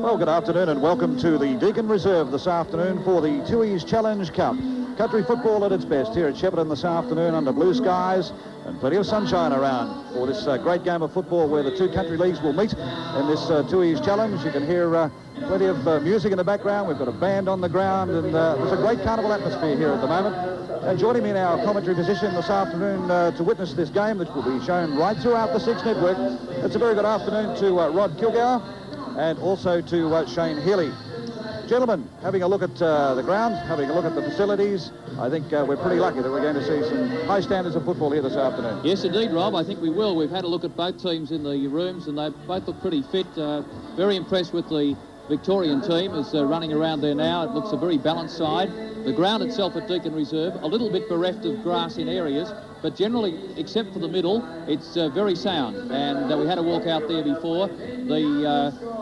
Well, good afternoon and welcome to the Deakin Reserve this afternoon for the Tui's Challenge Cup. Country football at its best here at Shepparton this afternoon under blue skies and plenty of sunshine around for this great game of football where the two country leagues will meet in this Tui's Challenge. You can hear plenty of music in the background. We've got a band on the ground and there's a great carnival atmosphere here at the moment. And joining me in our commentary position this afternoon to witness this game, which will be shown right throughout the Six Network, it's a very good afternoon to Rod Kilgour and also to Shane Healy. Gentlemen, having a look at the ground, having a look at the facilities, I think we're pretty lucky that we're going to see some high standards of football here this afternoon. Yes, indeed, Rob. I think we will. We've had a look at both teams in the rooms and they both look pretty fit. Very impressed with the Victorian team as running around there now. It looks a very balanced side. The ground itself at Deakin Reserve, a little bit bereft of grass in areas, but generally, except for the middle, it's very sound. And we had a walk out there before.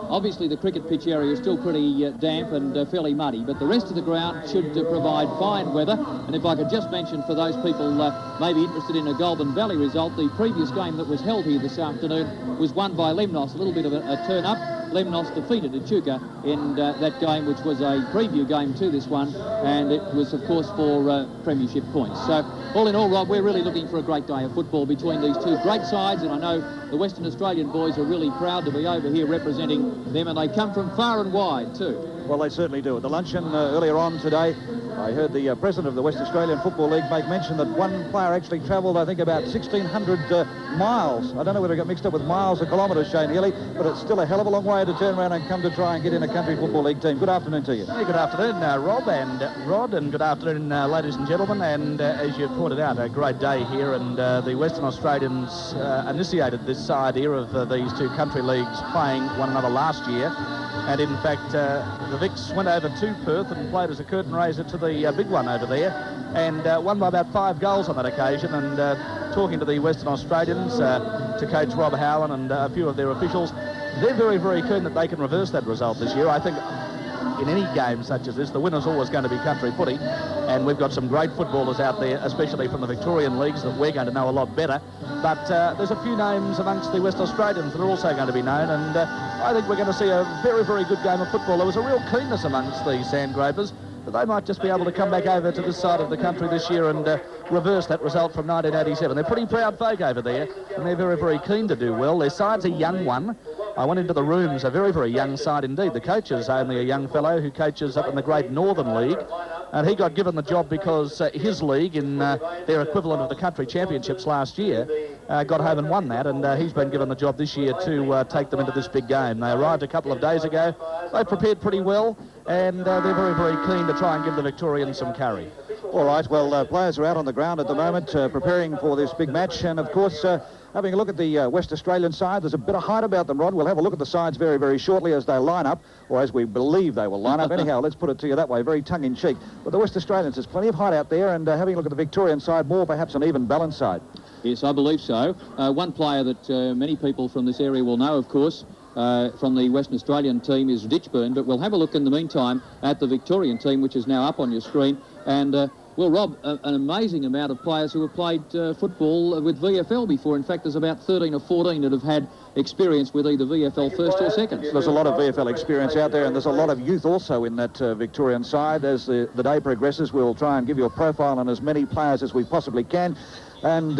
Obviously, the cricket pitch area is still pretty damp and fairly muddy, but the rest of the ground should provide fine weather. And if I could just mention for those people maybe interested in a Goulburn Valley result, the previous game that was held here this afternoon was won by Lemnos, a little bit of a turn-up. Lemnos defeated Echuca in that game, which was a preview game to this one, and it was, of course, for premiership points. So, all in all, Rob, we're really looking for a great day of football between these two great sides, and I know the Western Australian boys are really proud to be over here representing them, and they come from far and wide, too. Well, they certainly do. At the luncheon earlier on today, I heard the president of the West Australian Football League make mention that one player actually travelled, I think, about 1,600 miles. I don't know whether it got mixed up with miles or kilometres, Shane Healy, but it's still a hell of a long way to turn around and come to try and get in a country football league team. Good afternoon to you. Hey, good afternoon, Rob and Rod, and good afternoon, ladies and gentlemen. And as you pointed out, a great day here, and the Western Australians initiated this idea of these two country leagues playing one another last year. And in fact, the Vics went over to Perth and played as a curtain raiser to the big one over there, and won by about 5 goals on that occasion. And talking to the Western Australians, to coach Rob Howland and a few of their officials, they're very, very keen that they can reverse that result this year. I think in any game such as this, the winner's always going to be country footy, and we've got some great footballers out there, especially from the Victorian leagues, that we're going to know a lot better. But there's a few names amongst the West Australians that are also going to be known, and I think we're going to see a very, very good game of football. There was a real keenness amongst the Sandgropers that they might just be able to come back over to this side of the country this year and reverse that result from 1987. They're pretty proud folk over there, and they're very, very keen to do well. Their side's a young one. I went into the rooms, a very, very young side indeed. The coach is only a young fellow who coaches up in the Great Northern League, and he got given the job because his league, in their equivalent of the country championships last year, got home and won that, and he's been given the job this year to take them into this big game. They arrived a couple of days ago. They prepared pretty well, and they're very, very keen to try and give the Victorians some curry. All right, well, players are out on the ground at the moment preparing for this big match, and of course, having a look at the West Australian side, there's a bit of height about them, Rod. We'll have a look at the sides very, very shortly as they line up, or as we believe they will line up. Anyhow, let's put it to you that way, very tongue-in-cheek. But the West Australians, there's plenty of height out there, and having a look at the Victorian side, more perhaps an even balanced side. Yes, I believe so. One player that many people from this area will know, of course, from the Western Australian team is Ditchburn, but we'll have a look in the meantime at the Victorian team, which is now up on your screen. And, well, Rob, an amazing amount of players who have played football with VFL before. In fact, there's about 13 or 14 that have had experience with either VFL first or second. There's a lot of VFL experience out there, and there's a lot of youth also in that Victorian side. As the day progresses, we'll try and give you a profile on as many players as we possibly can. And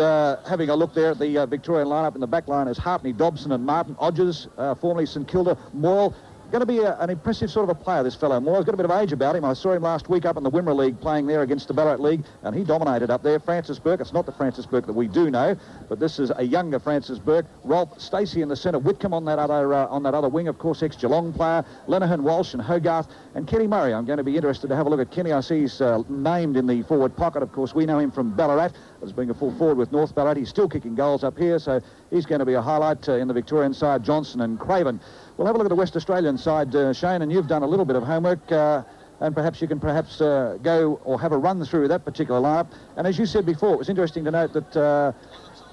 having a look there at the Victorian lineup, in the back line is Hartney, Dobson and Martin Odgers, formerly St Kilda, Moyle. Going to be an impressive sort of a player, this fellow Moore. He's got a bit of age about him. I saw him last week up in the Wimmera League playing there against the Ballarat League, and he dominated up there. Francis Burke, it's not the Francis Burke that we do know, but this is a younger Francis Burke. Rolf Stacey in the centre, Whitcomb on that other wing, of course, ex-Geelong player, Lenehan, Walsh and Hogarth, and Kenny Murray. I'm going to be interested to have a look at Kenny. I see he's named in the forward pocket. Of course, we know him from Ballarat as being a full forward with North Ballarat. He's still kicking goals up here, so he's going to be a highlight in the Victorian side, Johnson and Craven. We'll have a look at the West Australian side, Shane, and you've done a little bit of homework, and perhaps you can go or have a run through that particular lineup. And as you said before, it was interesting to note that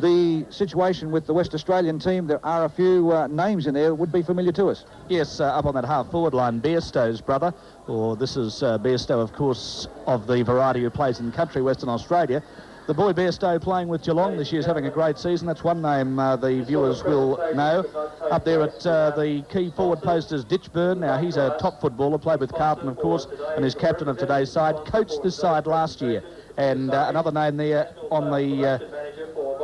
the situation with the West Australian team, there are a few names in there that would be familiar to us. Yes, up on that half-forward line, Bairstow's brother, or this is Bairstow, of course, of the variety who plays in country Western Australia. The boy Bairstow playing with Geelong this year is having a great season. That's one name the viewers will know. Up there at the key forward post is Ditchburn. Now, he's a top footballer, played with Carlton, of course, and is captain of today's side. Coached this side last year. And another name there on the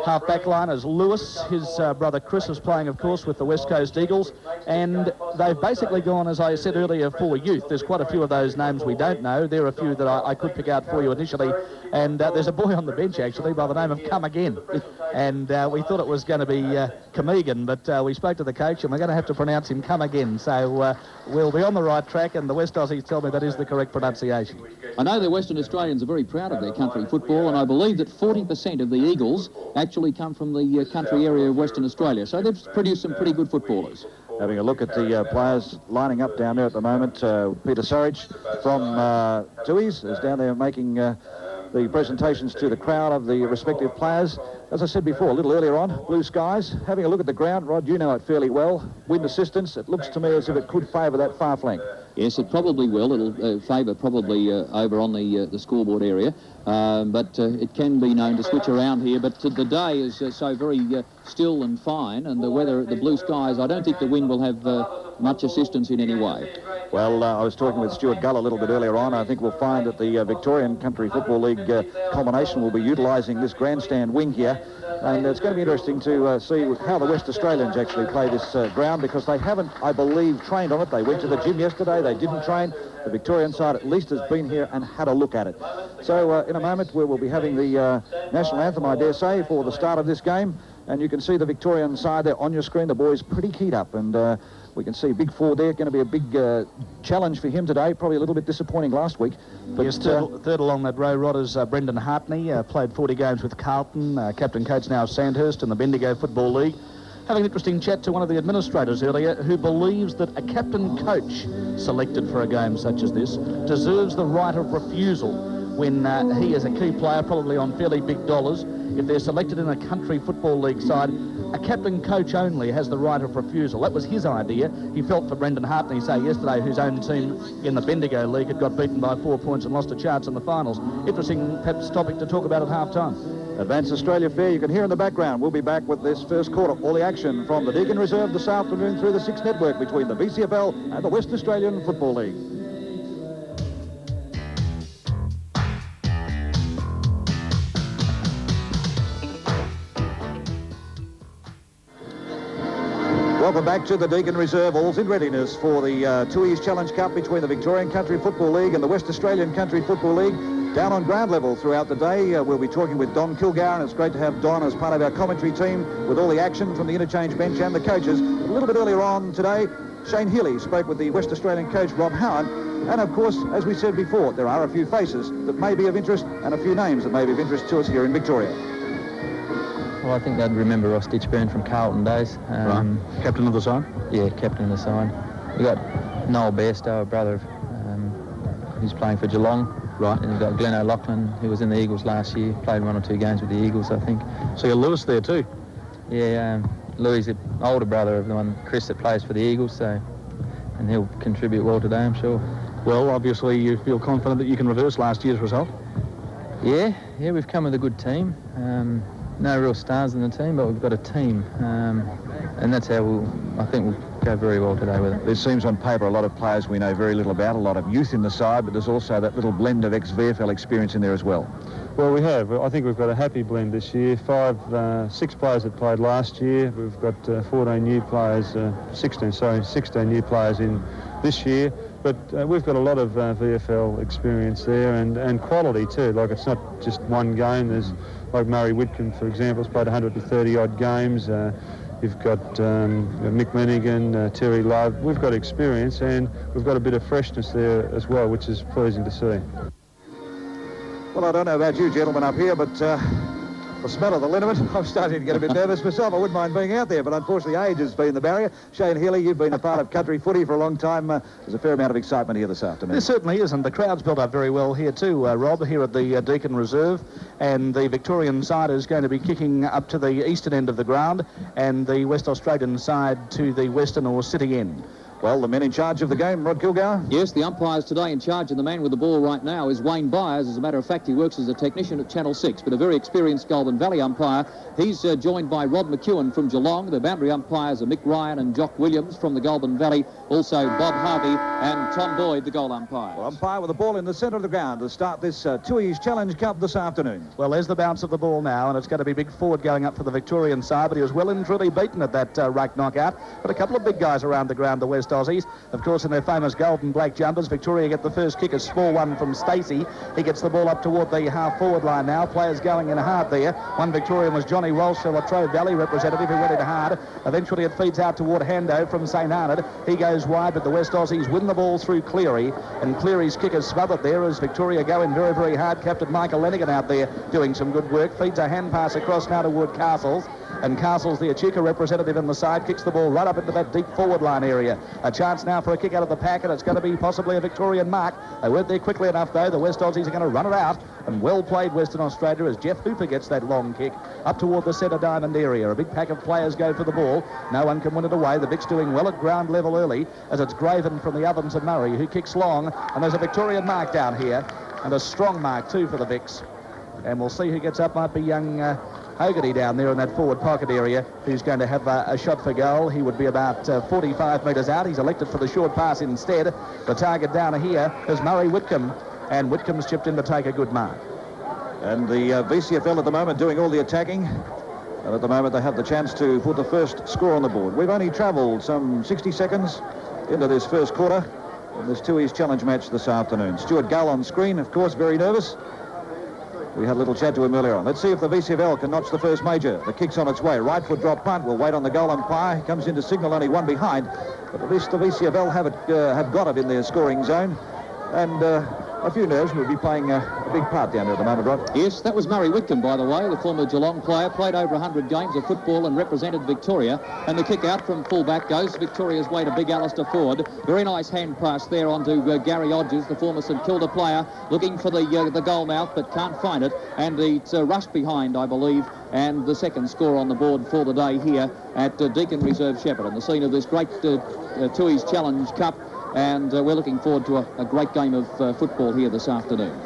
half-back line is Lewis. His brother Chris is playing, of course, with the West Coast Eagles. And they've basically gone, as I said earlier, for youth. There's quite a few of those names we don't know. There are a few that I could pick out for you initially. And there's a boy on the bench, actually, by the name of Come Again. And we thought it was going to be Comegan, but we spoke to the coach, and we're going to have to pronounce him Come Again. So we'll be on the right track, and the West Aussies tell me that is the correct pronunciation. I know the Western Australians are very proud of their country football, and I believe that 40% of the Eagles actually come from the country area of Western Australia. So they've produced some pretty good footballers. Having a look at the players lining up down there at the moment, Peter Surridge from Tui's is down there making the presentations to the crowd of the respective players. As I said before, a little earlier on, blue skies. Having a look at the ground, Rod, you know it fairly well. Wind assistance, it looks to me as if it could favour that far flank. Yes, it probably will. It'll favour probably over on the scoreboard area. But it can be known to switch around here. But the day is so very still and fine, and the weather, the blue skies, I don't think the wind will have much assistance in any way. Well, I was talking with Stuart Gull a little bit earlier on. I think we'll find that the Victorian Country Football League combination will be utilising this grandstand wing here. And it's going to be interesting to see how the West Australians actually play this ground, because they haven't, I believe, trained on it. They went to the gym yesterday. They didn't train. The Victorian side at least has been here and had a look at it. So in a moment we will be having the national anthem, I dare say, for the start of this game. And you can see the Victorian side there on your screen. The boys pretty keyed up, and we can see Big Four there. Going to be a big challenge for him today. Probably a little bit disappointing last week. But yes, third along that row, Rod, is Brendan Hartney. Played 40 games with Carlton. Captain coach now of Sandhurst in the Bendigo Football League. Having an interesting chat to one of the administrators earlier, who believes that a captain coach selected for a game such as this deserves the right of refusal when he is a key player, probably on fairly big dollars. If they're selected in a country football league side, a captain coach only has the right of refusal. That was his idea. He felt for Brendan Hartney, say, yesterday, whose own team in the Bendigo League had got beaten by 4 points and lost a chance in the finals. Interesting, perhaps, topic to talk about at half-time. Advance Australia Fair, you can hear in the background. We'll be back with this first quarter. All the action from the Deakin Reserve this afternoon through the Six Network between the VCFL and the West Australian Football League. Welcome back to the Deakin Reserve. All's in readiness for the Tui's Challenge Cup between the Victorian Country Football League and the West Australian Country Football League. Down on ground level throughout the day, we'll be talking with Don Kilgour, and it's great to have Don as part of our commentary team with all the action from the interchange bench and the coaches. A little bit earlier on today, Shane Healy spoke with the West Australian coach, Rob Howard, and of course, as we said before, there are a few faces that may be of interest and a few names that may be of interest to us here in Victoria. Well, I think they'd remember Ross Ditchburn from Carlton days. Right. Captain of the side? Yeah, captain of the side. We've got Noel Bairstow, a brother of, who's playing for Geelong. Right. And we've got Glenn O'Loughlin, who was in the Eagles last year, played 1 or 2 games with the Eagles, I think. So you're Lewis there too? Yeah, Louis is the older brother of the one, Chris, that plays for the Eagles, so, and he'll contribute well today, I'm sure. Well, obviously you feel confident that you can reverse last year's result? Yeah, we've come with a good team. No real stars in the team, but we've got a team, and that's how I think we'll go very well today with it. There seems on paper a lot of players we know very little about, a lot of youth in the side, but there's also that little blend of ex-VFL experience in there as well. Well, we have. I think we've got a happy blend this year. 6 players that played last year. We've got 16 new players in this year. But we've got a lot of VFL experience there and quality too. Like, it's not just one game. There's, like Murray Whitcomb, for example, has played 130-odd games. You've got Mick Menigan, Terry Love. We've got experience, and we've got a bit of freshness there as well, which is pleasing to see. Well, I don't know about you gentlemen up here, but the smell of the liniment, I'm starting to get a bit nervous myself. I wouldn't mind being out there, but unfortunately age has been the barrier. Shane Healy, you've been a part of country footy for a long time. There's a fair amount of excitement here this afternoon. There certainly is, and the crowd's built up very well here too, Rob, here at the Deakin Reserve. And the Victorian side is going to be kicking up to the eastern end of the ground, and the West Australian side to the western or city end. Well, the men in charge of the game, Rod Kilgour. Yes, the umpires today in charge, and the man with the ball right now is Wayne Byers. As a matter of fact, he works as a technician at Channel 6, but a very experienced Goulburn Valley umpire. He's joined by Rod McEwen from Geelong. The boundary umpires are Mick Ryan and Jock Williams from the Goulburn Valley. Also Bob Harvey and Tom Boyd, the goal umpires. Well, umpire with the ball in the centre of the ground to start this Tui's Challenge Cup this afternoon. Well, there's the bounce of the ball now, and it's going to be big forward going up for the Victorian side, but he was well and truly beaten at that ruck knockout. But a couple of big guys around the ground, the West Aussies. Of course, in their famous gold and black jumpers, Victoria get the first kick, a small one from Stacey. He gets the ball up toward the half-forward line now. Players going in hard there. One Victorian was Johnny Walsh, the Latrobe Valley representative, who went in hard. Eventually it feeds out toward Hando from St Arnaud. He goes wide, but the West Aussies win the ball through Cleary, and Cleary's kick is smothered there as Victoria go in very, very hard. Captain Michael Lenigan out there doing some good work. Feeds a hand pass across now toward Castles. And Castles, the Echuca representative in the side, kicks the ball right up into that deep forward line area. A chance now for a kick out of the pack, and it's going to be possibly a Victorian mark. They weren't there quickly enough, though. The West Aussies are going to run it out. And well played, Western Australia, as Jeff Hooper gets that long kick up toward the centre diamond area. A big pack of players go for the ball. No one can win it away. The Vic's doing well at ground level early, as it's Graven from the Ovens and Murray, who kicks long. And there's a Victorian mark down here, and a strong mark, too, for the Vics. And we'll see who gets up. Might be young Hogarty down there in that forward pocket area, who's going to have a shot for goal. He would be about 45 metres out. He's elected for the short pass instead. The target down here is Murray Whitcomb, and Whitcomb's chipped in to take a good mark. And the VCFL at the moment doing all the attacking. And at the moment they have the chance to put the first score on the board. We've only travelled some 60 seconds into this first quarter in this Tui's Challenge match this afternoon. Stuart Gull on screen, of course, very nervous. We had a little chat to him earlier on. Let's see if the VCFL can notch the first major. The kick's on its way. Right foot drop punt. We'll wait on the goal umpire. He comes in to signal only one behind. But at least the VCFL have got it in their scoring zone. And a few nerves will be playing a big part down there at the moment, Rod. Yes, that was Murray Whitcomb, by the way, the former Geelong player, played over 100 games of football and represented Victoria. And the kick out from full-back goes Victoria's way to big Alistair Ford. Very nice hand pass there onto Gary Odgers, the former St Kilda player, looking for the goal mouth but can't find it. And it's rushed behind, I believe, and the second score on the board for the day here at Deakin Reserve Shepparton, the scene of this great Tui's Challenge Cup. And we're looking forward to a great game of football here this afternoon.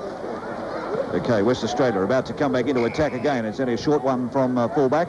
Okay, West Australia about to come back into attack again. It's only a short one from fullback.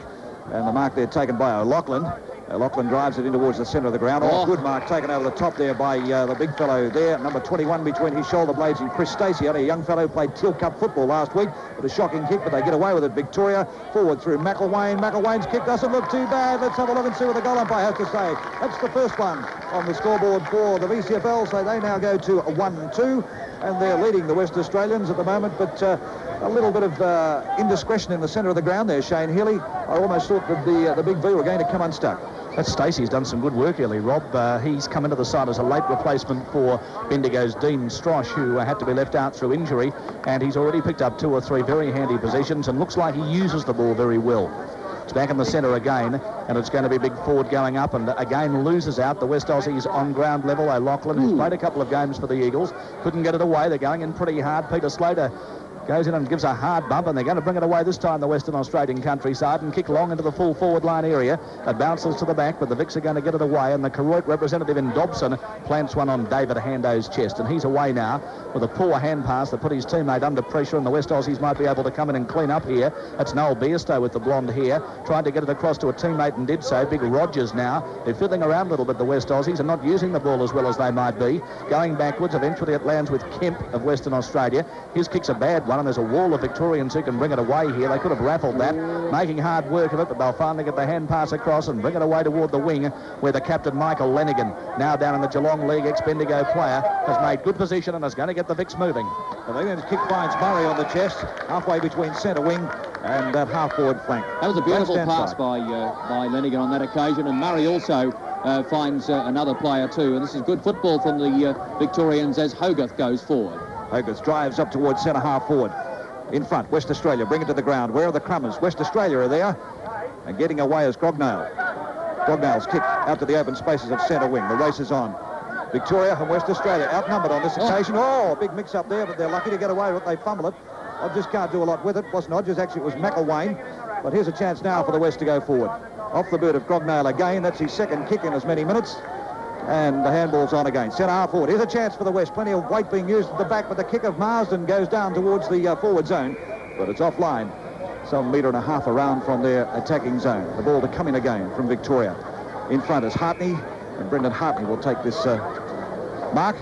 And the mark there taken by O'Loughlin. O'Loughlin drives it in towards the centre of the ground. Oh, good mark taken over the top there by the big fellow there. Number 21 between his shoulder blades and Chris Stacey. Only a young fellow played Teal Cup football last week with a shocking kick, but they get away with it. Victoria forward through McElwain. McElwain's kick doesn't look too bad. Let's have a look and see what the goal umpire has to say. That's the first one on the scoreboard for the VCFL, so they now go to a 1-2, and they're leading the West Australians at the moment, but a little bit of indiscretion in the centre of the ground there, Shane Healy. I almost thought that the big V were going to come unstuck. That Stacey's done some good work early, Rob. He's come into the side as a late replacement for Bendigo's Dean Strosh, who had to be left out through injury, and he's already picked up 2 or 3 very handy positions and looks like he uses the ball very well. It's back in the centre again, and it's going to be big forward going up, and again loses out. The West Aussies on ground level. O'Loughlin, who's played a couple of games for the Eagles, couldn't get it away. They're going in pretty hard. Peter Slater goes in and gives a hard bump, and they're going to bring it away this time, the Western Australian countryside, and kick long into the full forward line area. It bounces to the back, but the Vics are going to get it away, and the Koroit representative in Dobson plants one on David Hando's chest, and he's away now with a poor hand pass that put his teammate under pressure, and the West Aussies might be able to come in and clean up here. That's Noel Bairstow with the blonde hair, trying to get it across to a teammate and did so. Big Rogers now. They're fiddling around a little bit, the West Aussies, and not using the ball as well as they might be. Going backwards, eventually it lands with Kemp of Western Australia. His kick's a bad one, and there's a wall of Victorians who can bring it away here. They could have raffled that, making hard work of it, but they'll finally get the hand pass across and bring it away toward the wing, where the captain Michael Lenigan, now down in the Geelong League, ex-Bendigo player, has made good position and is going to get the Vics moving. The Lenigan's kick finds Murray on the chest, halfway between centre wing and that half-forward flank. That was a beautiful pass by Lenigan on that occasion, and Murray also finds another player too, and this is good football from the Victorians as Hogarth goes forward. Hogarth drives up towards centre half forward. In front, West Australia bring it to the ground. Where are the Crummers? West Australia are there, and getting away is Grognale. Grognale's kick out to the open spaces of centre wing. The race is on. Victoria and West Australia outnumbered on this occasion. Oh, big mix up there, but they're lucky to get away with it. They fumble it. Odgers can't do a lot with it. It wasn't Odgers, actually it was McElwain. But here's a chance now for the West to go forward. Off the boot of Grognale again. That's his second kick in as many minutes. And the handball's on again. Centre half forward. Here's a chance for the West. Plenty of weight being used at the back, but the kick of Marsden goes down towards the forward zone. But it's offline. Some metre and a half around from their attacking zone. The ball to come in again from Victoria. In front is Hartney, and Brendan Hartney will take this mark.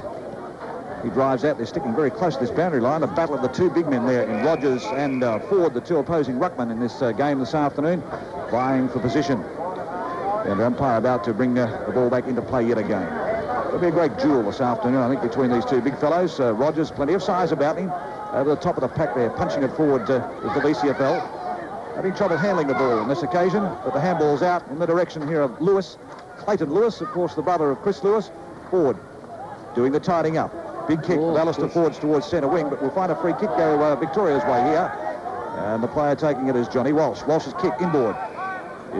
He drives out. They're sticking very close to this boundary line. A battle of the two big men there in Rogers and Ford, the two opposing ruckmen in this game this afternoon, vying for position. And the umpire about to bring the ball back into play yet again. It'll be a great duel this afternoon, I think, between these two big fellows. Rogers, plenty of size about him. Over the top of the pack there, punching it forward is the VCFL. Having trouble handling the ball on this occasion, but the handball's out in the direction here of Lewis. Clayton Lewis, of course, the brother of Chris Lewis. Ford doing the tidying up. Big kick of Alistair Ford's towards centre wing, but we'll find a free kick go Victoria's way here. And the player taking it is Johnny Walsh. Walsh's kick inboard.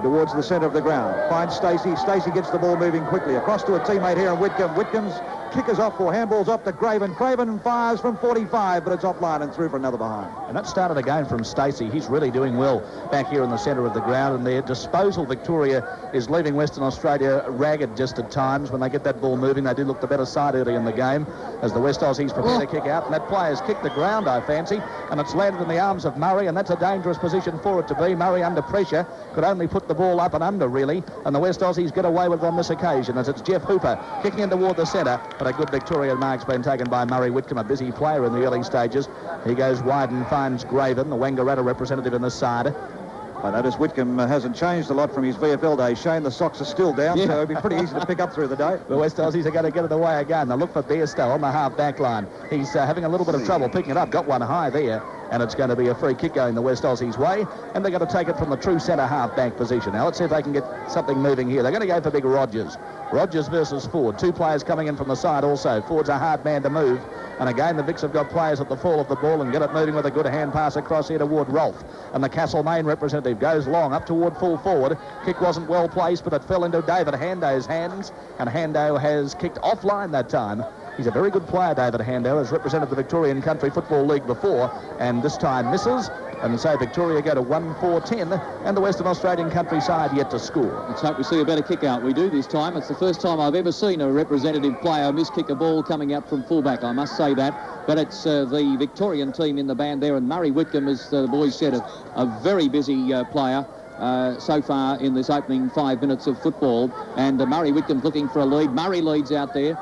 Towards the centre of the ground. Finds Stacey. Stacey gets the ball moving quickly. Across to a teammate here in Whitcomb. Whitcomb's kick is off for handballs off to Craven. Craven fires from 45, but it's offline and through for another behind. And that started again from Stacey. He's really doing well back here in the centre of the ground. And their disposal, Victoria, is leaving Western Australia ragged just at times. When they get that ball moving, they do look the better side early in the game as the West Aussies prepare to kick out. And that player's kicked the ground, I fancy, and it's landed in the arms of Murray, and that's a dangerous position for it to be. Murray under pressure could only put the ball up and under, really, and the West Aussies get away with it on this occasion as it's Jeff Hooper kicking in toward the centre, but a good Victorian mark's been taken by Murray Whitcomb, a busy player in the early stages. He goes wide and finds Graven, the Wangaratta representative in the side. I notice Whitcomb hasn't changed a lot from his VFL days. Shane, the socks are still down, so it'll be pretty easy to pick up through the day. The West Aussies are going to get it away again. They look for Bairstow on the half-back line. He's having a little bit of trouble picking it up. Got one high there, and it's going to be a free kick going the West Aussies' way, and they're going to take it from the true centre half-back position. Now, let's see if they can get something moving here. They're going to go for big Rogers. Rogers versus Ford. Two players coming in from the side also. Ford's a hard man to move. And again, the Vics have got players at the fall of the ball and get it moving with a good hand pass across here toward Rolfe. And the Castlemaine representative goes long up toward full forward. Kick wasn't well placed, but it fell into David Hando's hands. And Hando has kicked offline that time. He's a very good player, David Hando, has represented the Victorian Country Football League before, and this time misses. And so Victoria go to 1-4-10, and the Western Australian Country side yet to score. Let's hope we see a better kick out. We do this time. It's the first time I've ever seen a representative player miskick a ball coming out from fullback, I must say that. But it's the Victorian team in the band there, and Murray Whitcomb, as the boys said, a very busy player. So far in this opening 5 minutes of football, and Murray Whitcomb's looking for a lead. Murray leads out there.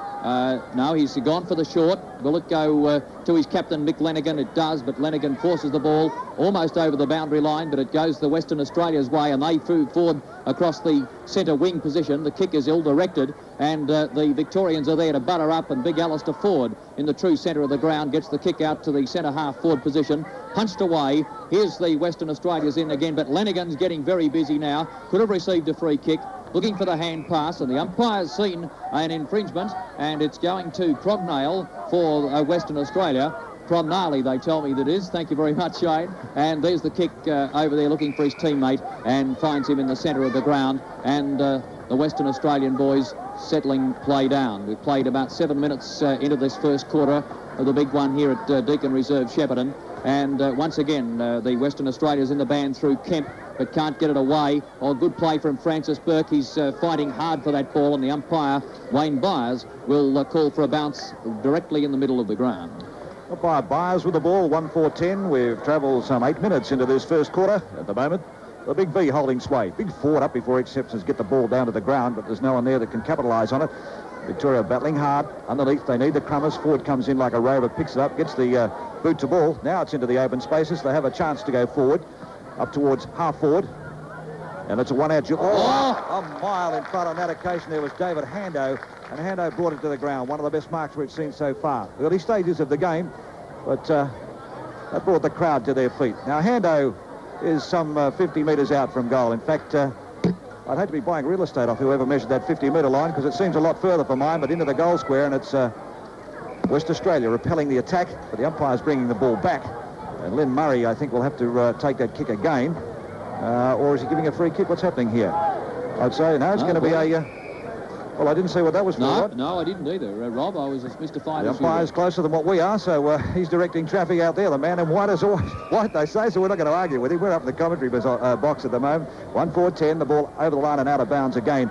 No, he's gone for the short. Will it go to his captain, Mick Lenigan? It does, but Lenigan forces the ball almost over the boundary line, but it goes the Western Australia's way, and they move forward across the centre wing position. The kick is ill-directed, and the Victorians are there to butter up, and big Alistair Ford in the true centre of the ground gets the kick out to the centre half forward position. Punched away. Here's the Western Australia's in again, but Lenigan's getting very busy now. Could have received a free kick. Looking for the hand pass, and the umpire's seen an infringement, and it's going to Prognale for Western Australia. Prognale, they tell me that is. Thank you very much, Shane. And there's the kick over there looking for his teammate, and finds him in the centre of the ground. And the Western Australian boys settling play down. We've played about 7 minutes into this first quarter of the big one here at Deakin Reserve, Shepparton. And once again, the Western Australia's in the band through Kemp, but can't get it away. Oh, good play from Francis Burke. He's fighting hard for that ball, and the umpire, Wayne Byers, will call for a bounce directly in the middle of the ground. Umpire Byers with the ball, 1-4-10. We've travelled some 8 minutes into this first quarter at the moment. The big V holding sway. Big Ford up before exceptions get the ball down to the ground, but there's no one there that can capitalise on it. Victoria battling hard underneath. They need the crummers. Ford comes in like a rover, picks it up, gets the boot to ball. Now it's into the open spaces. They have a chance to go forward, up towards half forward. And it's a one-out. A mile in front on that occasion. There was David Hando, and Hando brought it to the ground. One of the best marks we've seen so far. Early stages of the game, but that brought the crowd to their feet. Now Hando is some 50 metres out from goal. In fact, I'd hate to be buying real estate off whoever measured that 50-metre line, because it seems a lot further for mine, but into the goal square, and it's West Australia repelling the attack, but the umpire's bringing the ball back. And Len Murray, I think, will have to take that kick again. Or is he giving a free kick? What's happening here? I'd say, no, it's going to be a... well, I didn't see what that was for. No, I didn't either, Rob. I was as mystified as you. The umpire's closer than what we are, so he's directing traffic out there. The man in white is always white, they say, so we're not going to argue with him. We're up in the commentary box at the moment. 1-4-10, the ball over the line and out of bounds again.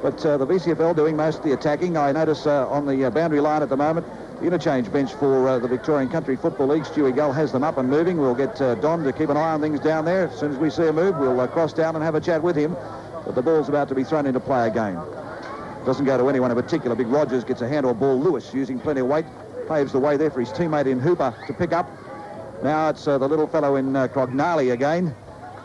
But the VCFL doing most of the attacking. I notice on the boundary line at the moment, the interchange bench for the Victorian Country Football League. Stewie Gull has them up and moving. We'll get Don to keep an eye on things down there. As soon as we see a move, we'll cross down and have a chat with him. But the ball's about to be thrown into play again. Doesn't go to anyone in particular. Big Rogers gets a handball ball. Lewis, using plenty of weight, paves the way there for his teammate in Hooper to pick up. Now it's the little fellow in Crognali again.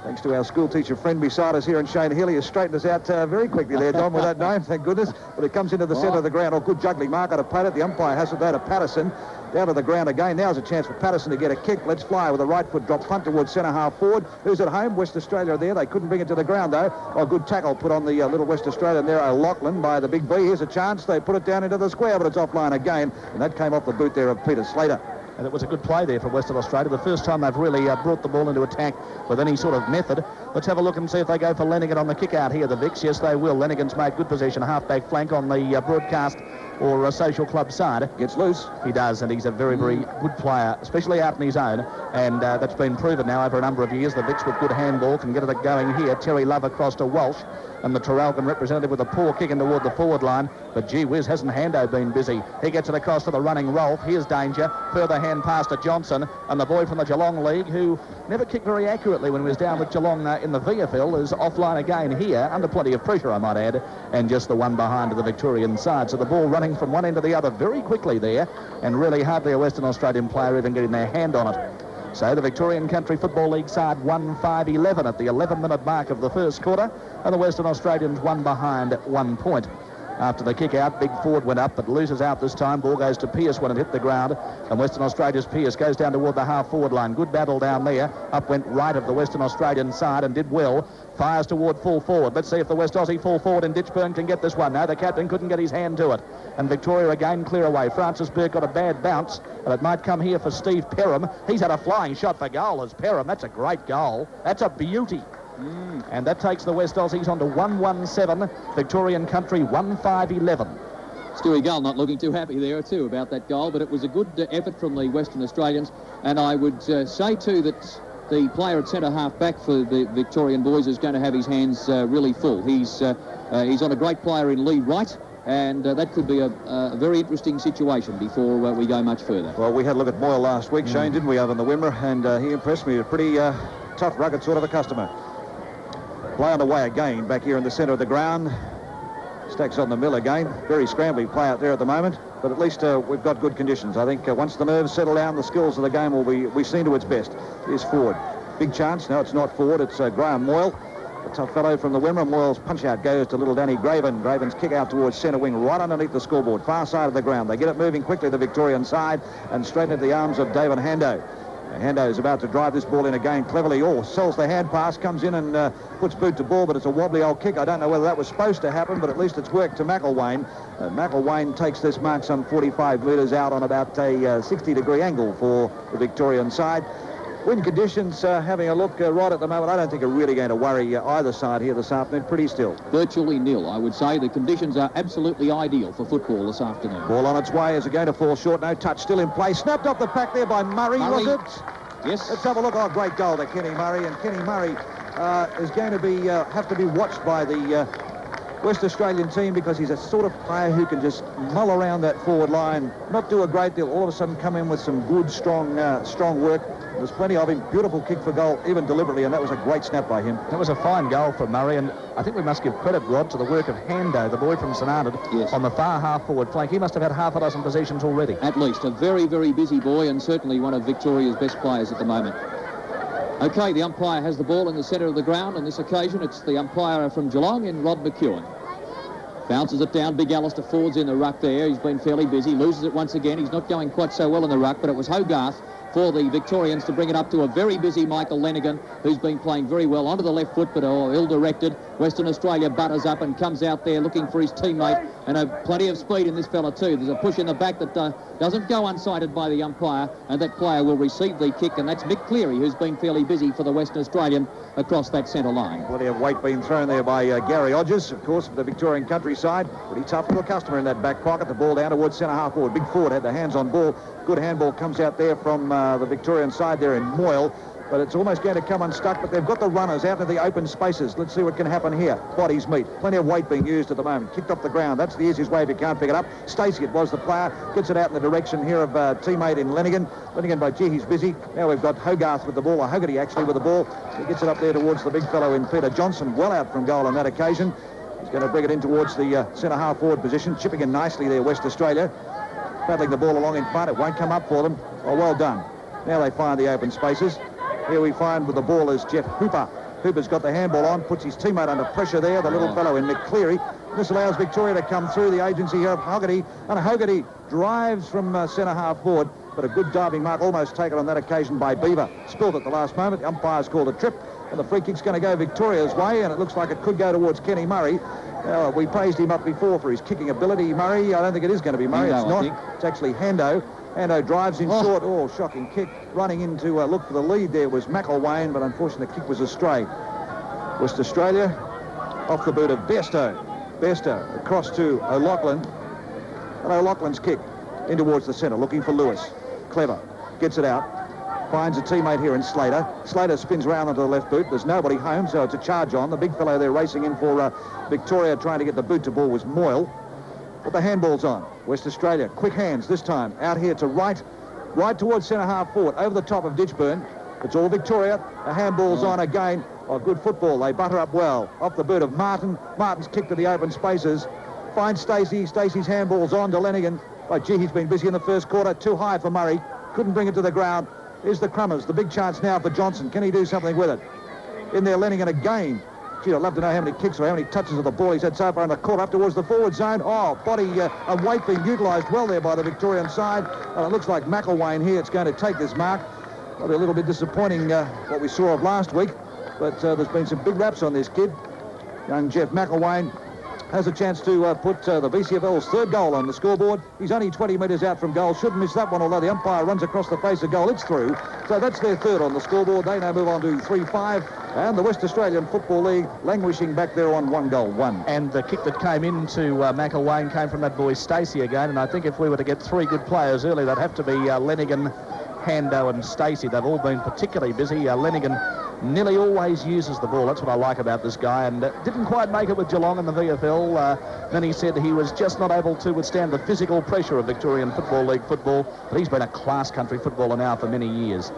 Thanks to our school teacher friend beside us here, and Shane Healy has straightened us out very quickly there, Don, with that name, thank goodness. But it comes into the centre of the ground. Oh, good juggling mark out of Platt. The umpire has it there to Patterson. Down to the ground again. Now's a chance for Patterson to get a kick. Let's fly with a right foot drop punt towards centre half forward. Who's at home? West Australia there. They couldn't bring it to the ground, though. Oh, good tackle put on the little West Australian there, O'Loughlin, by the big B. Here's a chance. They put it down into the square, but it's offline again. And that came off the boot there of Peter Slater. And it was a good play there for Western Australia. The first time they've really brought the ball into attack with any sort of method. Let's have a look and see if they go for Lenigan on the kick out here, the Vicks. Yes, they will. Lenigan's made good possession, half-back flank on the broadcast or social club side. Gets loose. He does, and he's a very, very good player, especially out in his own. And that's been proven now over a number of years. The Vicks with good handball can get it going here. Terry Love across to Walsh. And the Traralgon representative with a poor kick in toward the forward line. But gee whiz, hasn't Hando been busy? He gets it across to the running Rolfe. Here's danger. Further hand pass to Johnson. And the boy from the Geelong League, who never kicked very accurately when he was down with Geelong in the VFL, is offline again here, under plenty of pressure, I might add. And just the one behind to the Victorian side. So the ball running from one end to the other very quickly there. And really hardly a Western Australian player even getting their hand on it. So the Victorian Country Football League side won 5-11 at the 11-minute mark of the first quarter, and the Western Australians won behind 1 point. After the kick out, Big Ford went up, but loses out this time. Ball goes to Pearce when it hit the ground, and Western Australia's Pearce goes down toward the half-forward line. Good battle down there. Up went right of the Western Australian side and did well. Fires toward full forward. Let's see if the West Aussie full forward in Ditchburn can get this one. No, the captain couldn't get his hand to it. And Victoria again clear away. Francis Burke got a bad bounce, and it might come here for Steve Perham. He's had a flying shot for goal as Perham. That's a great goal. That's a beauty. And that takes the West Aussies on to 1-1-7. Victorian Country 1-5-11. Stewie Gull not looking too happy there too about that goal, but it was a good effort from the Western Australians. And I would say too that the player at centre half back for the Victorian boys is going to have his hands really full. He's on a great player in Lee Wright. And that could be a very interesting situation before we go much further. Well, we had a look at Moyle last week, Shane, didn't we, over in the Wimmera? And he impressed me. A pretty tough, rugged sort of a customer. Play on the way again, back here in the centre of the ground. Stacks on the mill again. Very scrambly play out there at the moment. But at least we've got good conditions. I think once the nerves settle down, the skills of the game will be seen to its best. Here's Ford. Big chance. No, it's not Ford. It's Graham Moyle. A tough fellow from the Wimmera. Moyle's punch-out goes to little Danny Graven. Graven's kick out towards centre wing, right underneath the scoreboard, far side of the ground. They get it moving quickly, the Victorian side, and straight into the arms of David Hando. Hando is about to drive this ball in again cleverly. Oh, sells the hand pass, comes in and puts boot to ball, but it's a wobbly old kick. I don't know whether that was supposed to happen, but at least it's worked to McElwain. McElwain takes this mark some 45 metres out on about a 60-degree angle for the Victorian side. Wind conditions, having a look right at the moment, I don't think are really going to worry either side here this afternoon. Pretty still. Virtually nil, I would say. The conditions are absolutely ideal for football this afternoon. Ball on its way. Is it going to fall short? No touch. Still in play. Snapped off the pack there by Murray, was it? Yes. Let's have a look. Oh, great goal to Kenny Murray. And Kenny Murray is going to be have to be watched by the West Australian team because he's a sort of player who can just mull around that forward line, not do a great deal, all of a sudden come in with some good, strong work. There's plenty of him. Beautiful kick for goal, even deliberately, and that was a great snap by him. That was a fine goal from Murray, and I think we must give credit, Rod, to the work of Hando, the boy from St Arnaud, on the far half-forward flank. He must have had half a dozen possessions already. At least. A very, very busy boy, and certainly one of Victoria's best players at the moment. OK, the umpire has the ball in the centre of the ground. On this occasion, it's the umpire from Geelong in Rod McEwen. Bounces it down. Big Alistair Ford's in the ruck there. He's been fairly busy. Loses it once again. He's not going quite so well in the ruck, but it was Hogarth for the Victorians to bring it up to a very busy Michael Lenigan, who's been playing very well onto the left foot, but ill-directed. Western Australia butters up and comes out there looking for his teammate, and plenty of speed in this fella too. There's a push in the back that doesn't go unsighted by the umpire, and that player will receive the kick, and that's Mick Cleary, who's been fairly busy for the Western Australian across that centre line. Plenty of weight being thrown there by Gary Odgers, of course, for the Victorian countryside. Pretty tough little customer in that back pocket. The ball down towards centre half forward. Big Ford had the hands on ball. Good handball comes out there from the Victorian side there in Moyle. but it's almost going to come unstuck, but they've got the runners out of the open spaces. Let's see what can happen here. Bodies meet. Plenty of weight being used at the moment. Kicked off the ground. That's the easiest way if you can't pick it up. Stacey, it was the player. Gets it out in the direction here of teammate in Lenigan. Lenigan, by gee, he's busy. Now we've got Hogarth with the ball, or Hogarty actually with the ball. He gets it up there towards the big fellow in Peter Johnson, well out from goal on that occasion. He's going to bring it in towards the centre-half forward position. Chipping in nicely there, West Australia. Battling the ball along in front. It won't come up for them. Oh, well done. Now they find the open spaces. Here we find with the ball is Jeff Hooper. Hooper's got the handball on, puts his teammate under pressure there, the little fellow in Nick Cleary. This allows Victoria to come through the agency here of Hogarty, and Hogarty drives from centre-half forward, but a good diving mark almost taken on that occasion by Beaver. Spilled at the last moment. The umpire's called a trip, and the free kick's going to go Victoria's way, and it looks like it could go towards Kenny Murray. We praised him up before for his kicking ability. Murray, I don't think it is going to be Murray. It's not. It's actually Hando. Hando drives in short. Oh, shocking kick. Running in to look for the lead there was McElwain, but unfortunately the kick was astray. West Australia off the boot of Besto. Besto across to O'Loughlin. And O'Loughlin's kick in towards the centre, looking for Lewis. Clever. Gets it out. Finds a teammate here in Slater. Slater spins round onto the left boot. There's nobody home, so it's a charge on. The big fellow there racing in for Victoria, trying to get the boot to ball was Moyle. But the handball's on. West Australia, quick hands this time. Out here to right towards centre-half forward, over the top of Ditchburn. It's all Victoria. The handball's on again. Oh, good football. They butter up well. Off the boot of Martin. Martin's kick to the open spaces. Finds Stacey. Stacey's handball's on to Lenigan. Oh, gee, he's been busy in the first quarter. Too high for Murray. Couldn't bring it to the ground. Here's the Crummers. The big chance now for Johnson. Can he do something with it? In there, Lenigan again. Gee, I'd love to know how many kicks or how many touches of the ball he's had so far in the court up towards the forward zone. Oh, body and weight being utilised well there by the Victorian side. It looks like McElwain here. It's going to take this mark. Probably a little bit disappointing what we saw of last week, but there's been some big raps on this kid. Young Jeff McElwain has a chance to put the VCFL's third goal on the scoreboard. He's only 20 metres out from goal. Shouldn't miss that one, although the umpire runs across the face of goal. It's through. So that's their third on the scoreboard. They now move on to 3-5. And the West Australian Football League languishing back there on 1-1. And the kick that came into McElwain came from that boy Stacey again. And I think if we were to get three good players early, they'd have to be Lenigan, Hando and Stacey. They've all been particularly busy. Lenigan nearly always uses the ball. That's what I like about this guy, and didn't quite make it with Geelong in the VFL. Then he said he was just not able to withstand the physical pressure of Victorian Football League football, but he's been a class country footballer now for many years.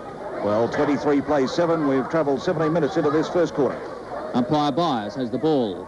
Well, 23 plays 7. We've travelled 17 minutes into this first quarter. Umpire Byers has the ball,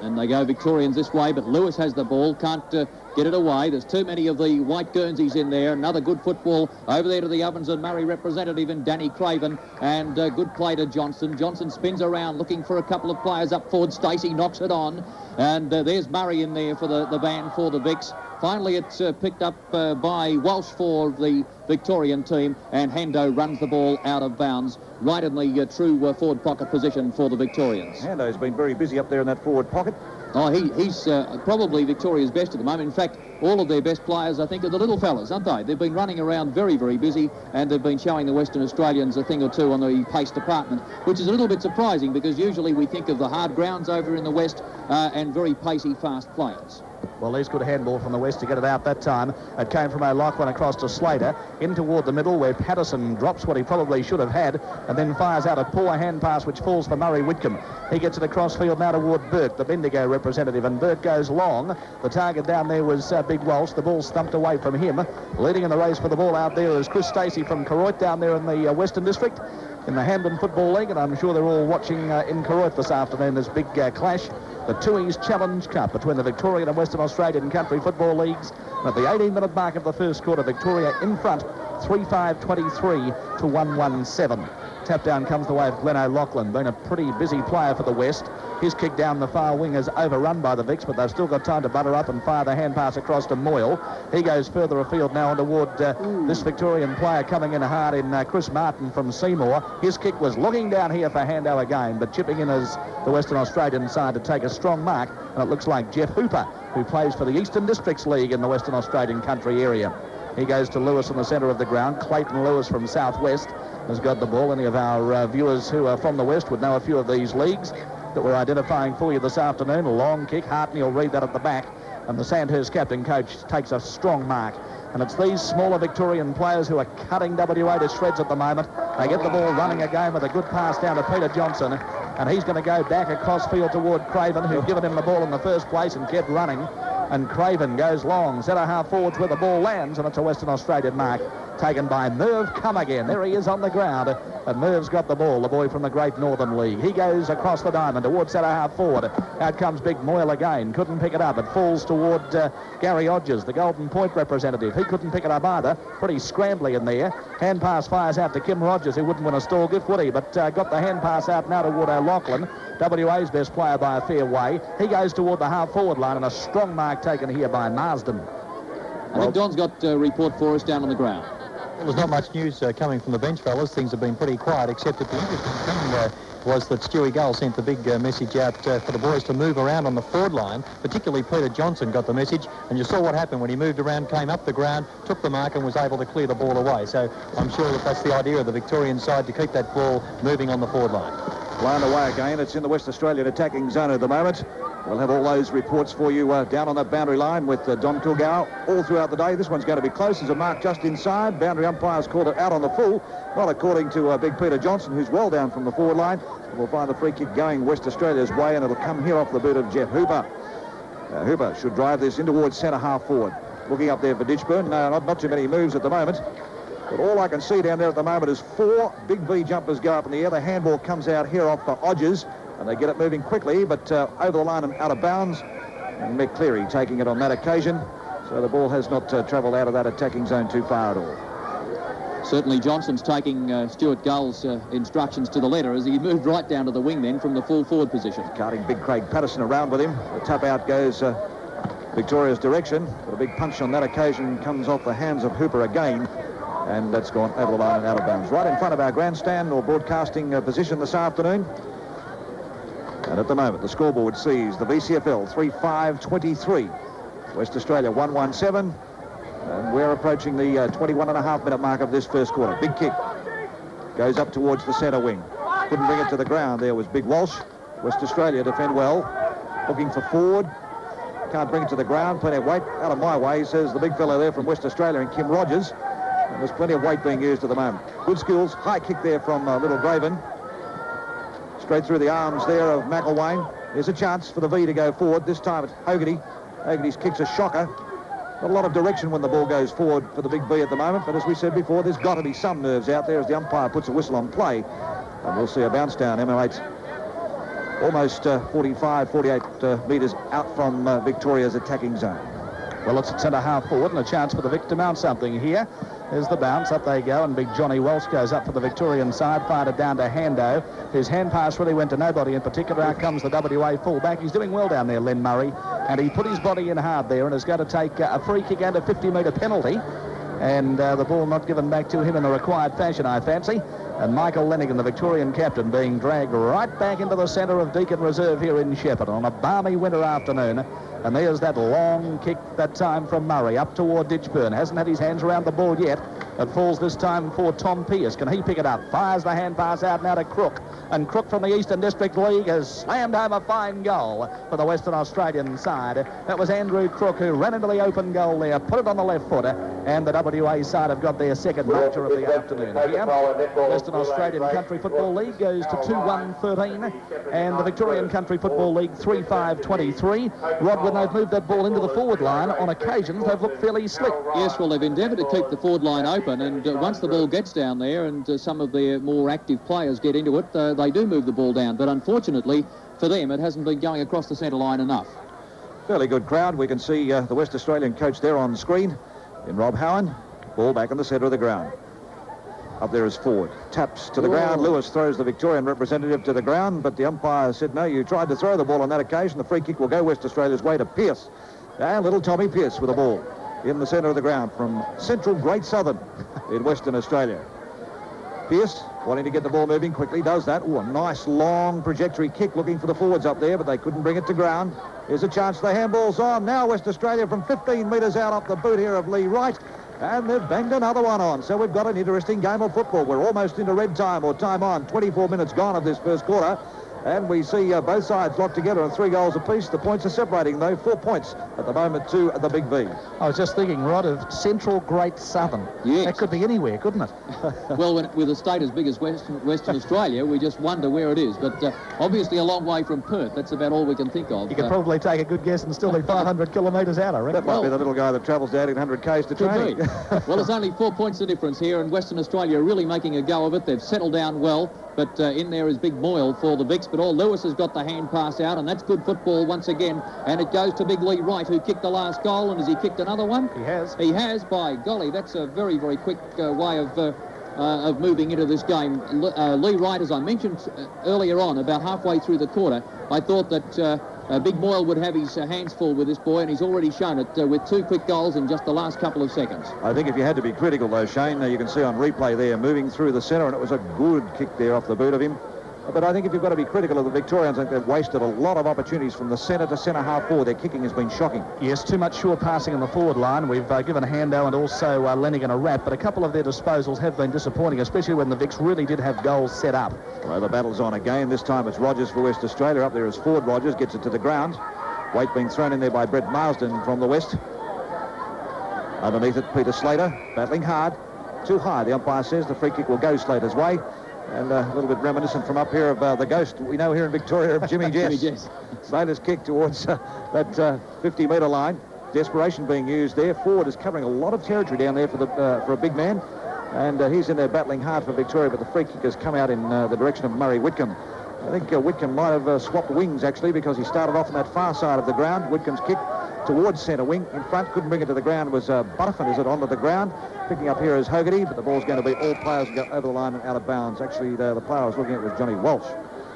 and they go Victorians this way, but Lewis has the ball, can't get it away. There's too many of the white Guernseys in there. Another good football over there to the Ovens and Murray representative in Danny Craven, and good play to Johnson. Johnson spins around looking for a couple of players up forward. Stacey knocks it on, and there's Murray in there for the van for the Vicks. Finally, it's picked up by Walsh for the Victorian team, and Hando runs the ball out of bounds right in the true forward pocket position for the Victorians. Hando's been very busy up there in that forward pocket. Oh, he's probably Victoria's best at the moment. In fact, all of their best players, I think, are the little fellas, aren't they? They've been running around very, very busy, and they've been showing the Western Australians a thing or two on the pace department, which is a little bit surprising because usually we think of the hard grounds over in the West and very pacey, fast players. Well, there's good handball from the West to get it out that time. It came from O'Loughlin across to Slater, in toward the middle where Patterson drops what he probably should have had, and then fires out a poor hand pass which falls for Murray Whitcomb. He gets it across field now toward Burke, the Bendigo representative, and Burke goes long. The target down there was Big Walsh. The ball stumped away from him. Leading in the race for the ball out there is Chris Stacey from Koroit down there in the Western District in the Hamden Football League, and I'm sure they're all watching in Koroit this afternoon, this big clash. The Tooheys Challenge Cup between the Victorian and Western Australian Country Football Leagues. And at the 18-minute mark of the first quarter, Victoria in front, 3-5-23 to 1-1-7. Tap down comes the way of Glenn O'Loughlin, been a pretty busy player for the West. His kick down the far wing is overrun by the Vicks, but they've still got time to butter up and fire the hand pass across to Moyle. He goes further afield now on toward this Victorian player coming in hard in Chris Martin from Seymour. His kick was looking down here for Hando again, but chipping in as the Western Australian side to take a strong mark, and it looks like Jeff Hooper, who plays for the Eastern Districts League in the Western Australian Country area. He goes to Lewis in the centre of the ground. Clayton Lewis from Southwest has got the ball. Any of our viewers who are from the West would know a few of these leagues that we're identifying for you this afternoon. A long kick. Hartney will read that at the back. And the Sandhurst captain coach takes a strong mark. And it's these smaller Victorian players who are cutting WA to shreds at the moment. They get the ball running again with a good pass down to Peter Johnson, and he's going to go back across field toward Craven, who'd given him the ball in the first place and kept running. And Craven goes long, centre half forwards where the ball lands, and it's a Western Australian mark taken by Merv Come again. There he is on the ground, and Merv's got the ball, the boy from the Great Northern League. He goes across the diamond towards centre half forward. Out comes Big Moyle again, couldn't pick it up. It falls toward Gary Hodges, the Golden Point representative. He couldn't pick it up either. Pretty scrambly in there. Hand pass fires out to Kim Rogers, who wouldn't win a stall gift, would he? But got the hand pass out now toward O'Loughlin, WA's best player by a fair way. He goes toward the half forward line, and a strong mark taken here by Marsden. I think Don's got a report for us down on the ground. Well, there's not much news coming from the bench, fellas. Things have been pretty quiet, except that the interesting thing was that Stewie Gull sent the big message out for the boys to move around on the forward line. Particularly Peter Johnson got the message, and you saw what happened when he moved around, came up the ground, took the mark and was able to clear the ball away. So I'm sure that that's the idea of the Victorian side, to keep that ball moving on the forward line. Blown away again. It's in the West Australian attacking zone at the moment. We'll have all those reports for you down on that boundary line with Don Kilgour all throughout the day. This one's going to be close. There's a mark just inside. Boundary umpires called it out on the full. Not according to Big Peter Johnson, who's well down from the forward line. We'll find the free kick going West Australia's way, and it'll come here off the boot of Jeff Hooper. Hooper should drive this in towards centre half forward. Looking up there for Ditchburn. No, not too many moves at the moment. But all I can see down there at the moment is 4 big V jumpers go up in the air. The handball comes out here off for Hodges, and they get it moving quickly, but over the line and out of bounds. And Mick Cleary taking it on that occasion. So the ball has not travelled out of that attacking zone too far at all. Certainly Johnson's taking Stuart Gull's instructions to the letter, as he moved right down to the wing then from the full forward position. Carting Big Craig Patterson around with him. The tap out goes Victoria's direction. But a big punch on that occasion comes off the hands of Hooper again. And that's gone over the line and out of bounds. Right in front of our grandstand or broadcasting position this afternoon. And at the moment, the scoreboard sees the VCFL 3-5-23. West Australia 1-1-7. And we're approaching the 21.5-minute mark of this first quarter. Big kick. Goes up towards the centre wing. Couldn't bring it to the ground. There was Big Walsh. West Australia defend well. Looking for forward. Can't bring it to the ground. Plenty of weight. Out of my way, says the big fellow there from West Australia, and Kim Rogers. And there's plenty of weight being used at the moment. Good skills. High kick there from Little Graven. Straight through the arms there of McElwain. There's a chance for the V to go forward. This time it's Hogarty. Hogarty's kick's a shocker. Not a lot of direction when the ball goes forward for the big V at the moment. But as we said before, there's got to be some nerves out there as the umpire puts a whistle on play. And we'll see a bounce down. Emirates almost 45, 48 metres out from Victoria's attacking zone. Well, it's at centre half forward, and a chance for the Vic to mount something here. There's the bounce. Up they go, and big Johnny Welsh goes up for the Victorian side, fired it down to Hando. His hand pass really went to nobody in particular. Out comes the WA fullback. He's doing well down there, Len Murray, and he put his body in hard there and is going to take a free kick and a 50-metre penalty. And the ball not given back to him in the required fashion, I fancy. And Michael Lenigan, the Victorian captain, being dragged right back into the centre of Deakin Reserve here in Shepparton on a balmy winter afternoon. And there's that long kick, that time from Murray, up toward Ditchburn. Hasn't had his hands around the ball yet. It falls this time for Tom Pearce. Can he pick it up? Fires the hand pass out now to Crook. And Crook from the Eastern District League has slammed home a fine goal for the Western Australian side. That was Andrew Crook, who ran into the open goal there, put it on the left foot, and the WA side have got their second major of the afternoon. Here, Western Australian Country Football League goes to 2-1-13, and the Victorian Country Football League 3-5-23. Rod, when they've moved that ball into the forward line, on occasions they've looked fairly slick. Yes, well, they've endeavoured to keep the forward line open, and once the ball gets down there and some of their more active players get into it, they do move the ball down. But unfortunately for them, it hasn't been going across the centre line enough. Fairly good crowd. We can see the West Australian coach there on the screen in Rob Howan. Ball back in the centre of the ground. Up there is forward. Taps to the ground. Lewis throws the Victorian representative to the ground, but the umpire said, no, you tried to throw the ball on that occasion. The free kick will go West Australia's way to Pearce. And little Tommy Pearce with the ball in the centre of the ground from Central Great Southern in Western Australia. Pearce wanting to get the ball moving quickly, does that. Oh, a nice long trajectory kick looking for the forwards up there, but they couldn't bring it to ground. Here's a chance. The handball's on. Now West Australia from 15 metres out off the boot here of Lee Wright. And they've banged another one on. So we've got an interesting game of football. We're almost into red time or time on. 24 minutes gone of this first quarter. And we see both sides locked together on 3 goals apiece. The points are separating, though. 4 points at the moment to the Big V. I was just thinking, Rod, of Central Great Southern. Yes. That could be anywhere, couldn't it? Well, with a state as big as Western Australia, we just wonder where it is. But obviously a long way from Perth. That's about all we can think of. You could probably take a good guess and still be 500 kilometres out, I reckon. That might be the little guy that travels down 800 k's to training. Well, there's only 4 points of difference here, and Western Australia are really making a go of it. They've settled down well, but in there is Big Moyle for the Vicks. But all Lewis has got the hand pass out, and that's good football once again. And it goes to Big Lee Wright, who kicked the last goal. And has he kicked another one? He has. He has, by golly. That's a very, very quick way of moving into this game. Lee Wright, as I mentioned earlier on, about halfway through the quarter, I thought that Big Moyle would have his hands full with this boy, and he's already shown it with 2 quick goals in just the last couple of seconds. I think if you had to be critical, though, Shane, you can see on replay there, moving through the centre, and it was a good kick there off the boot of him. But I think if you've got to be critical of the Victorians, I think they've wasted a lot of opportunities from the centre to centre half forward. Their kicking has been shocking. Yes, too much sure passing on the forward line. We've given Hando and also Lenigan a rap, but a couple of their disposals have been disappointing, especially when the Vicks really did have goals set up. Well, the battle's on again. This time it's Rogers for West Australia. Up there is Ford Rogers, gets it to the ground. Weight being thrown in there by Brett Marsden from the west. Underneath it, Peter Slater, battling hard. Too high, the umpire says. The free kick will go Slater's way. And a little bit reminiscent from up here of the ghost we know here in Victoria of Jimmy Jess. Jimmy Jess. Slater's kick towards that 50-metre line. Desperation being used there. Ford is covering a lot of territory down there for a big man. And he's in there battling hard for Victoria, but the free kick has come out in the direction of Murray Whitcomb. I think Whitcomb might have swapped wings, actually, because he started off on that far side of the ground. Whitcomb's kick towards centre wing in front, couldn't bring it to the ground, was Butterfin, is it, onto the ground. Picking up here is Hogarty, but the ball's going to be all players go over the line and out of bounds. Actually, the player I was looking at was Johnny Walsh.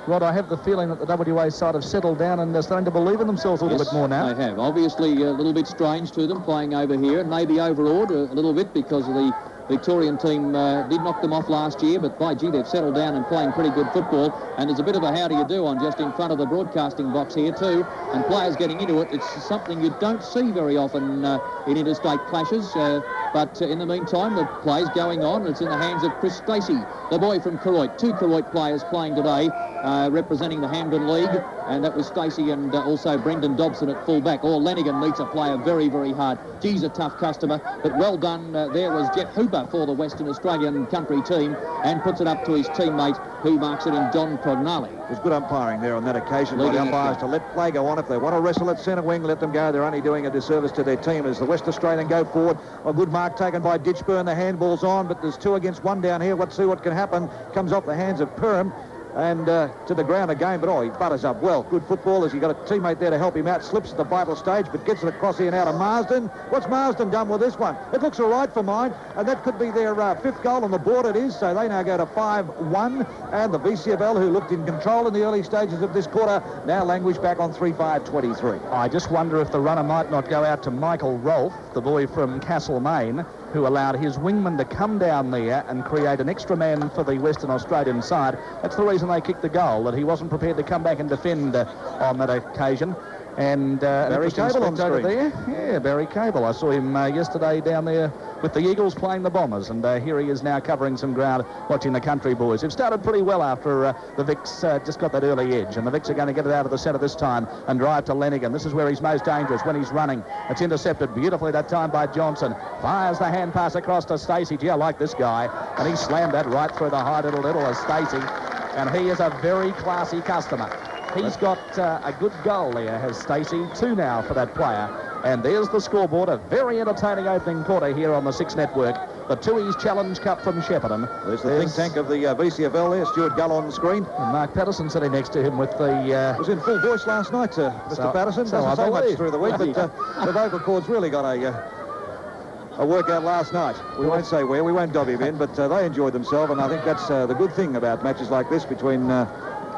Rod, I have the feeling that the WA side have settled down and they're starting to believe in themselves a little bit more now. They have. Obviously, a little bit strange to them playing over here, and maybe overawed a little bit because of the Victorian team did knock them off last year, but by gee, they've settled down and playing pretty good football. And there's a bit of a how do you do on just in front of the broadcasting box here too, and players getting into it. It's something you don't see very often in interstate clashes, but in the meantime, the play's going on. It's in the hands of Chris Stacey, the boy from Koroit. 2 Koroit players playing today, representing the Hampden League, and that was Stacey and also Brendan Dobson at full-back. Or Lenigan meets a player very, very hard. Geez, a tough customer, but well done. There was Jeff Hooper for the Western Australian country team, and puts it up to his teammate, who marks it in Don Prognali. It was good umpiring there on that occasion by the umpires to let play go on. If they want to wrestle at centre wing, let them go. They're only doing a disservice to their team as the West Australian go forward. A good mark taken by Ditchburn. The handball's on, but there's 2 against 1 down here. Let's see what can happen. Comes off the hands of Perham and to the ground again, but he butters up well. Good football as he got a teammate there to help him out. Slips at the vital stage, but gets it across here now to Marsden. What's Marsden done with this one? It looks all right for mine, and that could be their 5th goal on the board. It is, so they now go to 5-1, and the VCFL, who looked in control in the early stages of this quarter, now languish back on 3-5-23. I just wonder if the runner might not go out to Michael Rolfe, the boy from Castlemaine, who allowed his wingman to come down there and create an extra man for the Western Australian side. That's the reason they kicked the goal, that he wasn't prepared to come back and defend on that occasion. And Barry Cable on screen. There. Yeah, Barry Cable. I saw him yesterday down there with the Eagles playing the Bombers, and here he is now covering some ground watching the country boys. They've started pretty well after the Vicks just got that early edge, and the Vicks are going to get it out of the centre this time and drive to Lenigan. This is where he's most dangerous, when he's running. It's intercepted beautifully that time by Johnson. Fires the hand pass across to Stacey. Gee, I like this guy. And he slammed that right through the high little of Stacey, and he is a very classy customer. He's got a good goal there, has Stacey. 2 now for that player. And there's the scoreboard. A very entertaining opening quarter here on the 6 Network. The Tooheys Challenge Cup from Shepparton. There's the think tank of the VCFL there. Stuart Gull on the screen. And Mark Patterson sitting next to him with the... was in full voice last night, Mr. Patterson. Doesn't say much through the week, but the vocal cords really got a workout last night. We won't say where. We won't dob him in, but they enjoyed themselves, and I think that's the good thing about matches like this between...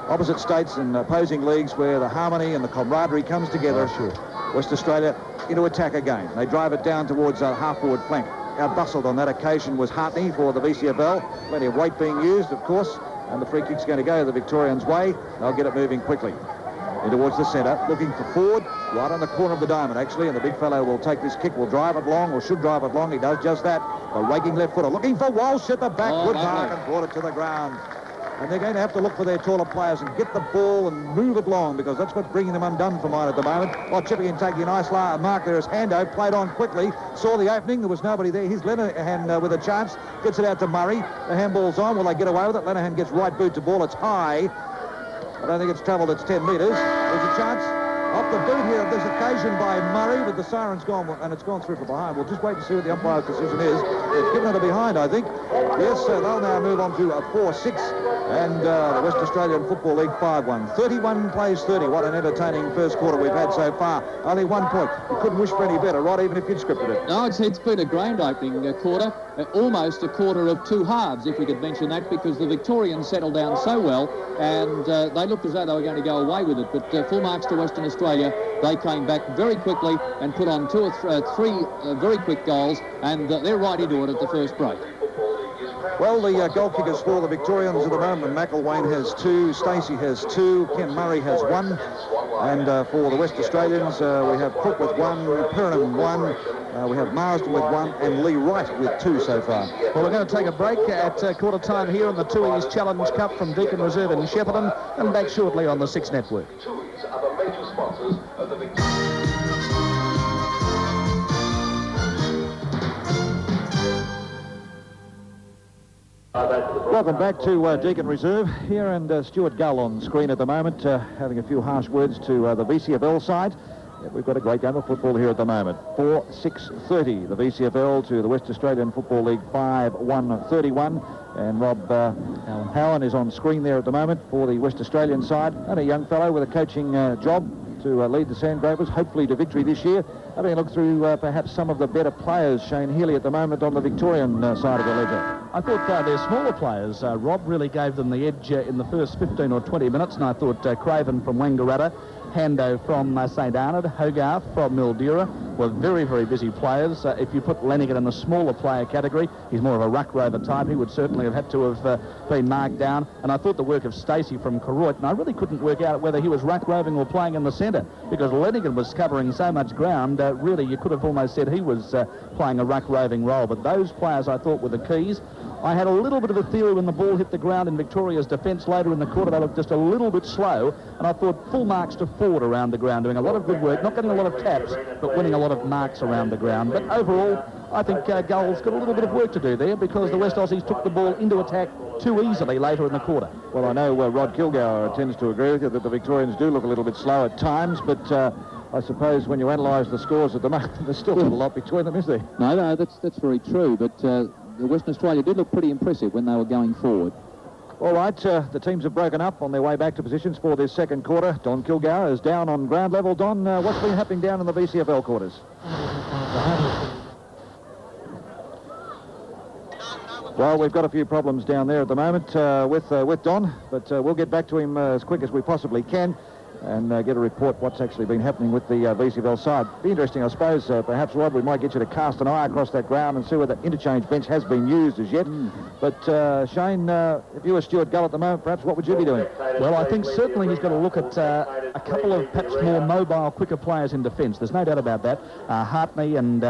opposite states and opposing leagues, where the harmony and the camaraderie comes together. Oh, sure. West Australia into attack again. They drive it down towards a half-forward flank. Out-bustled on that occasion was Hartney for the VCFL. Plenty of weight being used, of course, and the free kick's going to go the Victorians' way. They'll get it moving quickly. In towards the centre, looking for Ford, right on the corner of the diamond, actually, and the big fellow will take this kick, will drive it long, or should drive it long. He does just that. A raking left footer, looking for Walsh at the back. Good mark, and brought it to the ground. And they're going to have to look for their taller players and get the ball and move it long, because that's what's bringing them undone for mine at the moment. Oh, chipping and taking a nice mark there as Hando played on quickly. Saw the opening. There was nobody there. He's Lenihan with a chance. Gets it out to Murray. The handball's on. Will they get away with it? Lenihan gets right boot to ball. It's high. I don't think it's travelled. It's 10 metres. There's a chance. Off the boot here of this occasion by Murray, but the siren's gone, and it's gone through from behind. We'll just wait and see what the umpire's decision is. They've given it a behind, I think. Yes, they'll now move on to a 4-6, and the West Australian Football League 5-1. 31 plays 30. What an entertaining first quarter we've had so far. Only 1 point. You couldn't wish for any better, Rod, even if you'd scripted it. No, it's been a grand opening quarter. Almost a quarter of two halves, if we could mention that, because the Victorians settled down so well, and they looked as though they were going to go away with it. But full marks to Western Australia. They came back very quickly and put on 2 or 3 very quick goals, and they're right into it at the first break. Well, the goal kickers for the Victorians at the moment, McElwain has 2, Stacey has 2, Ken Murray has 1, and for the West Australians, we have Cook with 1, Perrin 1, we have Marsden with 1, and Lee Wright with 2 so far. Well, we're going to take a break at quarter time here in the 2 E's Challenge Cup from Deakin Reserve in Shepparton, and back shortly on the 6 Network. Welcome back to Deakin Reserve here, and Stuart Gull on screen at the moment, having a few harsh words to the VCFL side. Yeah, we've got a great game of football here at the moment. 4-6-30, the VCFL to the West Australian Football League 5-1-31, and Rob Howan is on screen there at the moment for the West Australian side, and a young fellow with a coaching job to lead the Sandgropers, hopefully to victory this year. Having a look through perhaps some of the better players, Shane Healy at the moment on the Victorian side of the ledger. I thought their smaller players, Rob, really gave them the edge in the first 15 or 20 minutes, and I thought Craven from Wangaratta, Hando from St Arnaud, Hogarth from Mildura were very, very busy players. If you put Lenigan in the smaller player category, he's more of a ruck rover type. He would certainly have had to have been marked down. And I thought the work of Stacey from Koroit, and I really couldn't work out whether he was ruck roving or playing in the centre, because Lenigan was covering so much ground, really you could have almost said he was playing a ruck roving role. But those players I thought were the keys. I had a little bit of a theory when the ball hit the ground in Victoria's defence later in the quarter. They looked just a little bit slow, and I thought full marks to Ford around the ground, doing a lot of good work, not getting a lot of taps, but winning a lot of marks around the ground. But overall, I think Gull's got a little bit of work to do there, because the West Aussies took the ball into attack too easily later in the quarter. Well, I know Rod Kilgour tends to agree with you that the Victorians do look a little bit slow at times, but I suppose when you analyse the scores at the moment, there's still a lot between them, is there? No, that's very true, but the Western Australia did look pretty impressive when they were going forward. All right, the teams have broken up on their way back to positions for this second quarter. Don Kilgour is down on ground level. Don, what's been happening down in the VCFL quarters? Well, we've got a few problems down there at the moment with Don, but we'll get back to him as quick as we possibly can and get a report what's actually been happening with the VCFL side. Be interesting, I suppose, perhaps, Rod, we might get you to cast an eye across that ground and see whether that interchange bench has been used as yet. But, Shane, if you were Stuart Gull at the moment, perhaps what would you be doing? Well, I think certainly he's got to look at a couple of perhaps more mobile, quicker players in defence. There's no doubt about that. Hartney and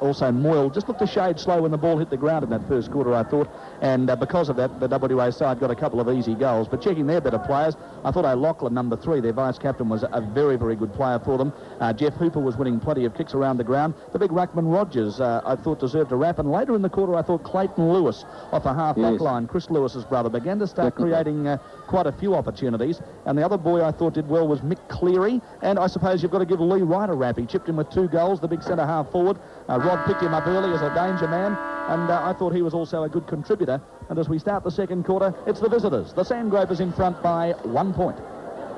also Moyle just looked a shade slow when the ball hit the ground in that first quarter, I thought, and because of that, the WA side got a couple of easy goals. But checking their better players, I thought O'Loughlin, number 3, their vice-captain, was a very, very good player for them. Jeff Hooper was winning plenty of kicks around the ground. The big ruckman Rogers, I thought, deserved a rap, and later in the quarter, I thought Clayton Lewis, off a half-back line, Chris Lewis's brother, began to start creating quite a few opportunities. And the other boy I thought did well was Mick Cleary, and I suppose you've got to give Lee Wright a rap. He chipped in with 2 goals, the big centre-half forward. Rod picked him up early as a danger man, and I thought he was also a good contributor. And as we start the second quarter, it's the visitors. The Sandgropers in front by 1 point.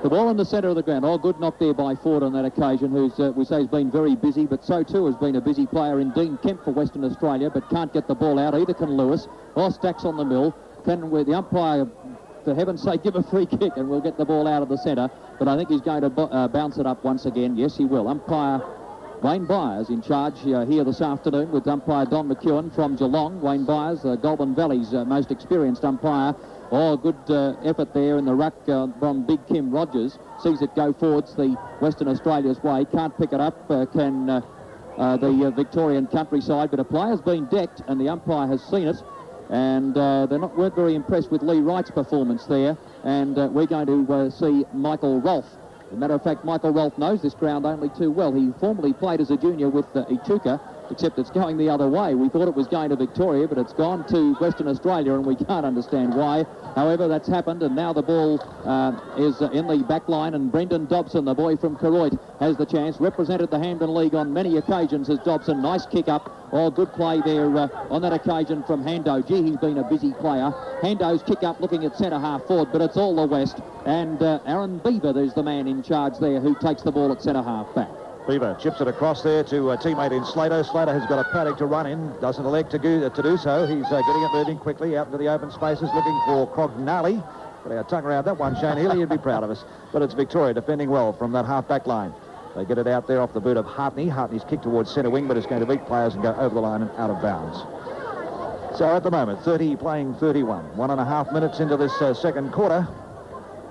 The ball in the centre of the ground. Oh, good knock there by Ford on that occasion, who's, we say, has been very busy, but so too has been a busy player in Dean Kemp for Western Australia, but can't get the ball out. Either can Lewis. Oh, Stacks on the mill. Can the umpire, for heaven's sake, give a free kick and we'll get the ball out of the centre. But I think he's going to bounce it up once again. Yes, he will. Umpire Wayne Byers in charge here this afternoon with umpire Don McEwen from Geelong. Wayne Byers, Goulburn Valley's most experienced umpire. Oh, good effort there in the ruck from Big Kim Rogers. Sees it go forwards the Western Australia's way. Can't pick it up. Can the Victorian countryside. But a player's been decked and the umpire has seen it. and they weren't very impressed with Lee Wright's performance there, and we're going to see Michael Rolfe. As a matter of fact, Michael Rolfe knows this ground only too well. He formerly played as a junior with Echuca, except it's going the other way. We thought it was going to Victoria, but it's gone to Western Australia, and we can't understand why. However, that's happened, and now the ball is in the back line, and Brendan Dobson, the boy from Koroit, has the chance. Represented the Hampden League on many occasions as Dobson. Nice kick up. Oh, good play there on that occasion from Hando. Gee, he's been a busy player. Hando's kick up looking at centre half forward, but it's all the West. And Aaron Beaver, there's the man in charge there who takes the ball at centre half back. Beaver chips it across there to a teammate in Slater. Slater has got a paddock to run in, doesn't elect to do so. He's getting it moving quickly out into the open spaces, looking for Crognali. Got our tongue around that one, Shane Healy, you'd be proud of us. But it's Victoria defending well from that half-back line. They get it out there off the boot of Hartney. Hartney's kicked towards centre wing, but it's going to beat players and go over the line and out of bounds. So at the moment, 30 playing 31. 1.5 minutes into this second quarter.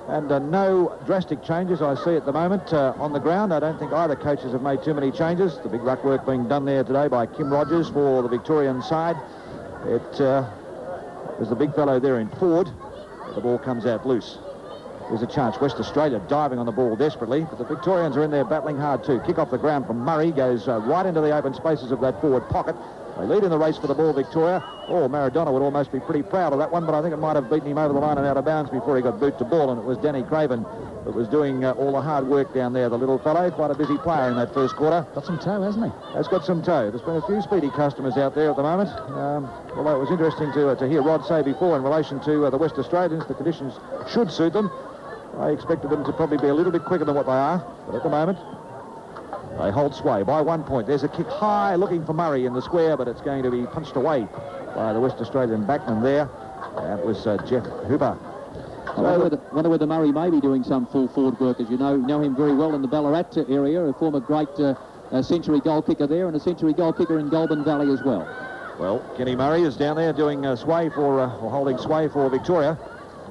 And no drastic changes I see at the moment on the ground. I don't think either coaches have made too many changes. The big ruck work being done there today by Kim Rogers for the Victorian side. It was the big fellow there in forward. The ball comes out loose. There's a chance. West Australia diving on the ball desperately, but the Victorians are in there battling hard too. Kick off the ground from Murray, goes right into the open spaces of that forward pocket. They lead in the race for the ball, Victoria. Oh, Maradona would almost be pretty proud of that one, but I think it might have beaten him over the line and out of bounds before he got boot to ball, and it was Danny Craven that was doing all the hard work down there, the little fellow. Quite a busy player in that first quarter. Got some toe, hasn't he? Has got some toe. There's been a few speedy customers out there at the moment. Although it was interesting to hear Rod say before in relation to the West Australians, the conditions should suit them. I expected them to probably be a little bit quicker than what they are, but at the moment, they hold sway by 1 point. There's a kick high looking for Murray in the square, but it's going to be punched away by the West Australian backman there. That was Jeff Hooper. I wonder whether Murray may be doing some full forward work, as you know him very well in the Ballarat area, a former great century goal kicker there and a century goal kicker in Goulburn Valley as well. Well, Kenny Murray is down there doing sway for, or holding sway for Victoria.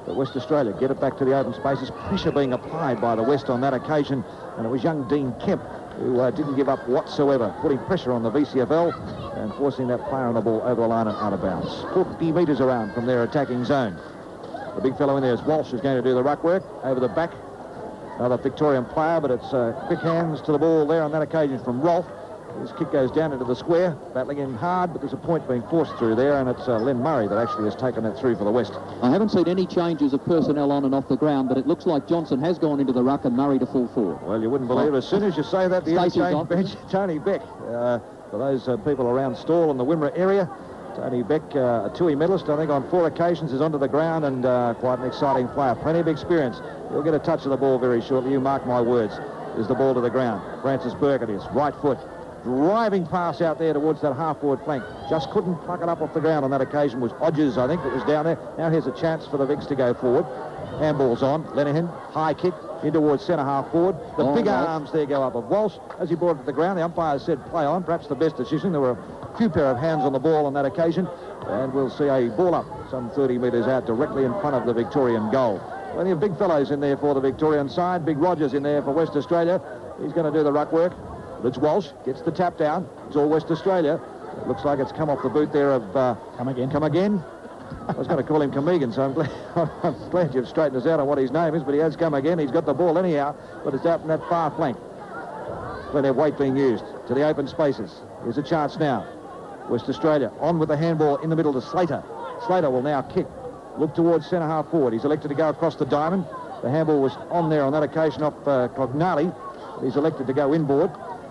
But West Australia get it back to the open spaces. Pressure being applied by the West on that occasion, and it was young Dean Kemp who didn't give up whatsoever, putting pressure on the VCFL and forcing that player on the ball over the line and out of bounds. 40 metres around from their attacking zone. The big fellow in there is Walsh, who's going to do the ruck work over the back. Another Victorian player, but it's quick hands to the ball there on that occasion from Rolfe. His kick goes down into the square, battling in hard, but there's a point being forced through there, and it's Len Murray that actually has taken it through for the West. I haven't seen any changes of personnel on and off the ground, but it looks like Johnson has gone into the ruck and Murray to full forward. Well, you wouldn't believe it. As soon as you say that, the interchange bench, Tony Beck. For those people around Stawell and the Wimmera area, Tony Beck, a Toohey medalist, I think on 4 occasions, is onto the ground, and quite an exciting player. Plenty of experience. He'll get a touch of the ball very shortly. You mark my words. There's the ball to the ground. Francis Burke it is. Right foot. Driving pass out there towards that half-forward flank. Just couldn't pluck it up off the ground on that occasion. Was Odgers, I think, that was down there. Now here's a chance for the Vicks to go forward. Handball's on. Lenihan, high kick in towards centre half forward. The big arms there go up of Walsh. As he brought it to the ground, the umpire said play on. Perhaps the best decision. There were a few pair of hands on the ball on that occasion. And we'll see a ball up some 30 metres out directly in front of the Victorian goal. Plenty of big fellows in there for the Victorian side. Big Rogers in there for West Australia. He's going to do the ruck work. But it's Walsh, gets the tap down. It's all West Australia. It looks like it's come off the boot there of... Come again. I was going to call him Comegan, so I'm glad you've straightened us out on what his name is, but he has come again. He's got the ball anyhow, but it's out in that far flank. Plenty of weight being used to the open spaces. Here's a chance now. West Australia on with the handball in the middle to Slater. Slater will now kick. Look towards centre half forward. He's elected to go across the diamond. The handball was on there on that occasion off Cognali. He's elected to go inboard.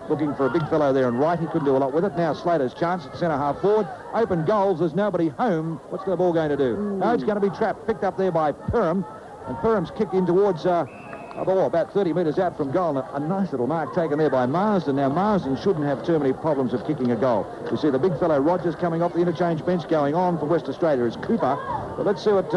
Looking for a big fellow there and right. He couldn't do a lot with it. Now Slater's chance at centre half forward. Open goals. There's nobody home. What's the ball going to do? No, it's going to be trapped. Picked up there by Perham. And Perham's kicked in towards about 30 metres out from goal. A nice little mark taken there by Marsden. Now Marsden shouldn't have too many problems of kicking a goal. You see the big fellow Rogers coming off the interchange bench. Going on for West Australia is Cooper. But let's see what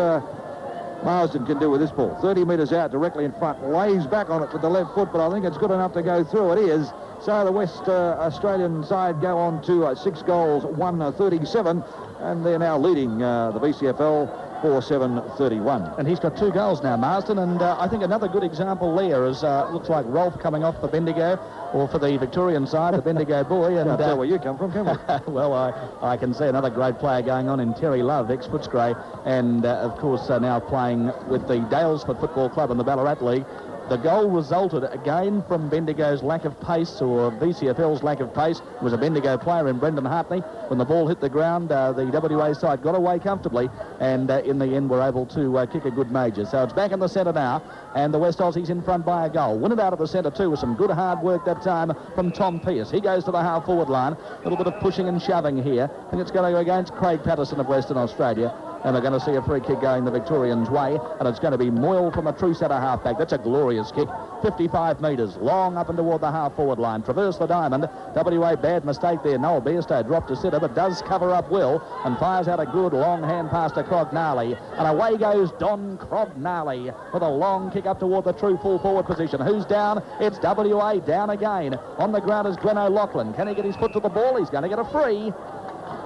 Marsden can do with this ball. 30 metres out directly in front. Lays back on it with the left foot, but I think it's good enough to go through. It is. So the West Australian side go on to 6 goals, 1-37, and they're now leading the VCFL 4-7-31. And he's got 2 goals now, Marsden, and I think another good example there is, looks like Rolf coming off for Bendigo, or for the Victorian side, the Bendigo boy. And Can't tell where you come from, can we? well, I can see another great player going on in Terry Love, ex-Footscray, and of course now playing with the Dalesford Football Club in the Ballarat League. The goal resulted again from Bendigo's lack of pace, or VCFL's lack of pace. It was a Bendigo player in Brendan Hartney. When the ball hit the ground, the WA side got away comfortably, and in the end were able to kick a good major. So it's back in the centre now, and the West Aussies in front by a goal. Win it out of the centre too with some good hard work that time from Tom Pearce. He goes to the half-forward line. A little bit of pushing and shoving here. I think it's going to go against Craig Patterson of Western Australia. And they're going to see a free kick going the Victorians' way, and it's going to be Moyle from a true centre half-back. That's a glorious kick. 55 metres, long up and toward the half-forward line. Traverse the diamond. WA, bad mistake there. Noel Bairstow dropped to centre, but does cover up well, and fires out a good long hand pass to Crognali. And away goes Don Crognali with a long kick up toward the true full-forward position. Who's down? It's WA down again. On the ground is Glenn O'Loughlin. Can he get his foot to the ball? He's going to get a free.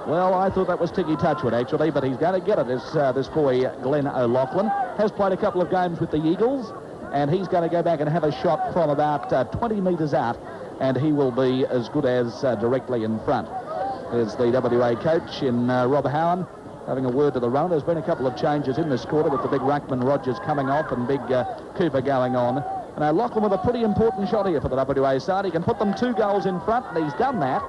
Well, I thought that was Tiggy Touchwood, actually, but he's going to get it. This boy, Glenn O'Loughlin, has played a couple of games with the Eagles, and he's going to go back and have a shot from about 20 metres out, and he will be as good as directly in front. There's the WA coach in Rob Howan having a word to the run. There's been a couple of changes in this quarter with the big Ruckman Rogers coming off and big Cooper going on. And O'Loughlin with a pretty important shot here for the WA side. He can put them 2 goals in front, and he's done that.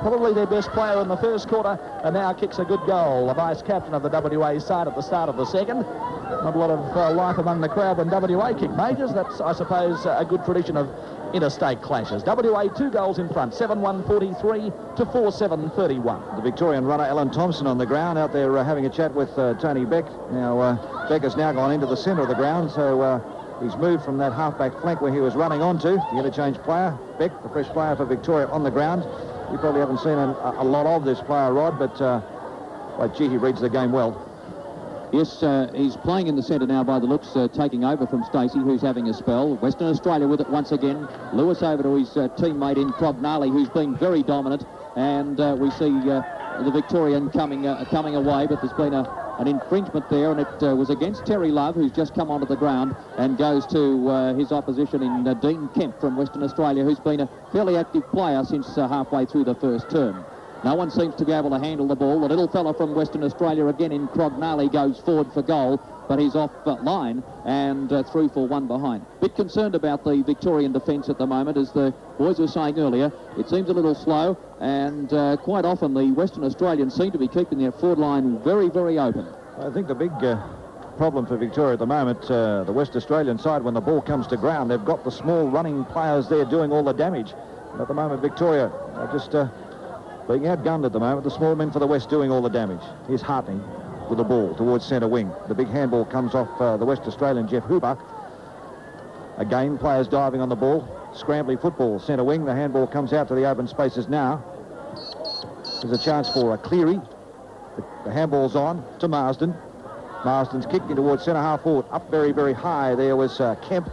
Probably their best player in the first quarter, and now kicks a good goal. The vice-captain of the WA side at the start of the second. Not a lot of life among the crowd when WA kick majors. That's, I suppose, a good tradition of interstate clashes. WA 2 goals in front, 7-1-43 to 4-7-31. The Victorian runner, Alan Thompson, on the ground out there having a chat with Tony Beck. Now, Beck has now gone into the centre of the ground, so he's moved from that half-back flank where he was running onto. The interchange player, Beck, the fresh player for Victoria, on the ground. You probably haven't seen a lot of this player, Rod, but gee, he reads the game well. Yes, he's playing in the centre now by the looks, taking over from Stacey, who's having a spell. Western Australia with it once again. Lewis over to his teammate in Crognali, who's been very dominant. And we see the Victorian coming away, but there's been an infringement there, and it was against Terry Love, who's just come onto the ground and goes to his opposition in Dean Kemp from Western Australia, who's been a fairly active player since halfway through the first term. No one seems to be able to handle the ball. The little fella from Western Australia again in Crognali goes forward for goal, but he's off line and through for 1 behind. Bit concerned about the Victorian defence at the moment, as the boys were saying earlier. It seems a little slow, and quite often the Western Australians seem to be keeping their forward line very, very open. I think the big problem for Victoria at the moment, the West Australian side, when the ball comes to ground, they've got the small running players there doing all the damage. And at the moment, Victoria are just being outgunned at the moment. The small men for the West doing all the damage. Here's Hartney with the ball towards centre wing. The big handball comes off the West Australian, Jeff Hooper. Again, players diving on the ball. Scrambly football, centre wing. The handball comes out to the open spaces now. There's a chance for a Cleary. The handball's on to Marsden. Marsden's kicking towards centre half forward. Up very, very high. There was Kemp.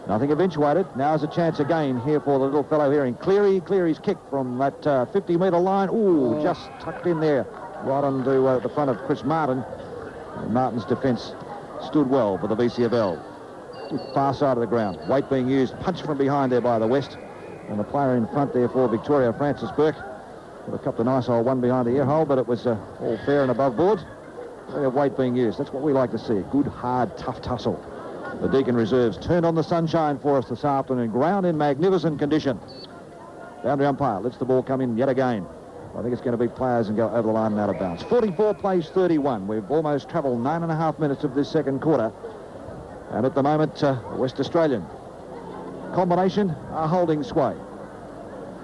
Nothing eventuated. Now's a chance again here for the little fellow here in Cleary. Cleary's kick from that 50-metre line. Ooh, just tucked in there. Right onto the front of Chris Martin. And Martin's defence stood well for the VCFL. Far side of the ground. Weight being used. Punch from behind there by the West. And the player in front there for Victoria, Francis Burke. Would have cupped a nice old one behind the ear hole, but it was all fair and above board. They have weight being used. That's what we like to see. A good, hard, tough tussle. The Deakin reserves turned on the sunshine for us this afternoon. Ground in magnificent condition. Boundary umpire lets the ball come in yet again. I think it's going to be players and go over the line and out of bounds. 44 plays 31. We've almost travelled 9.5 minutes of this second quarter. And at the moment, West Australian combination are holding sway.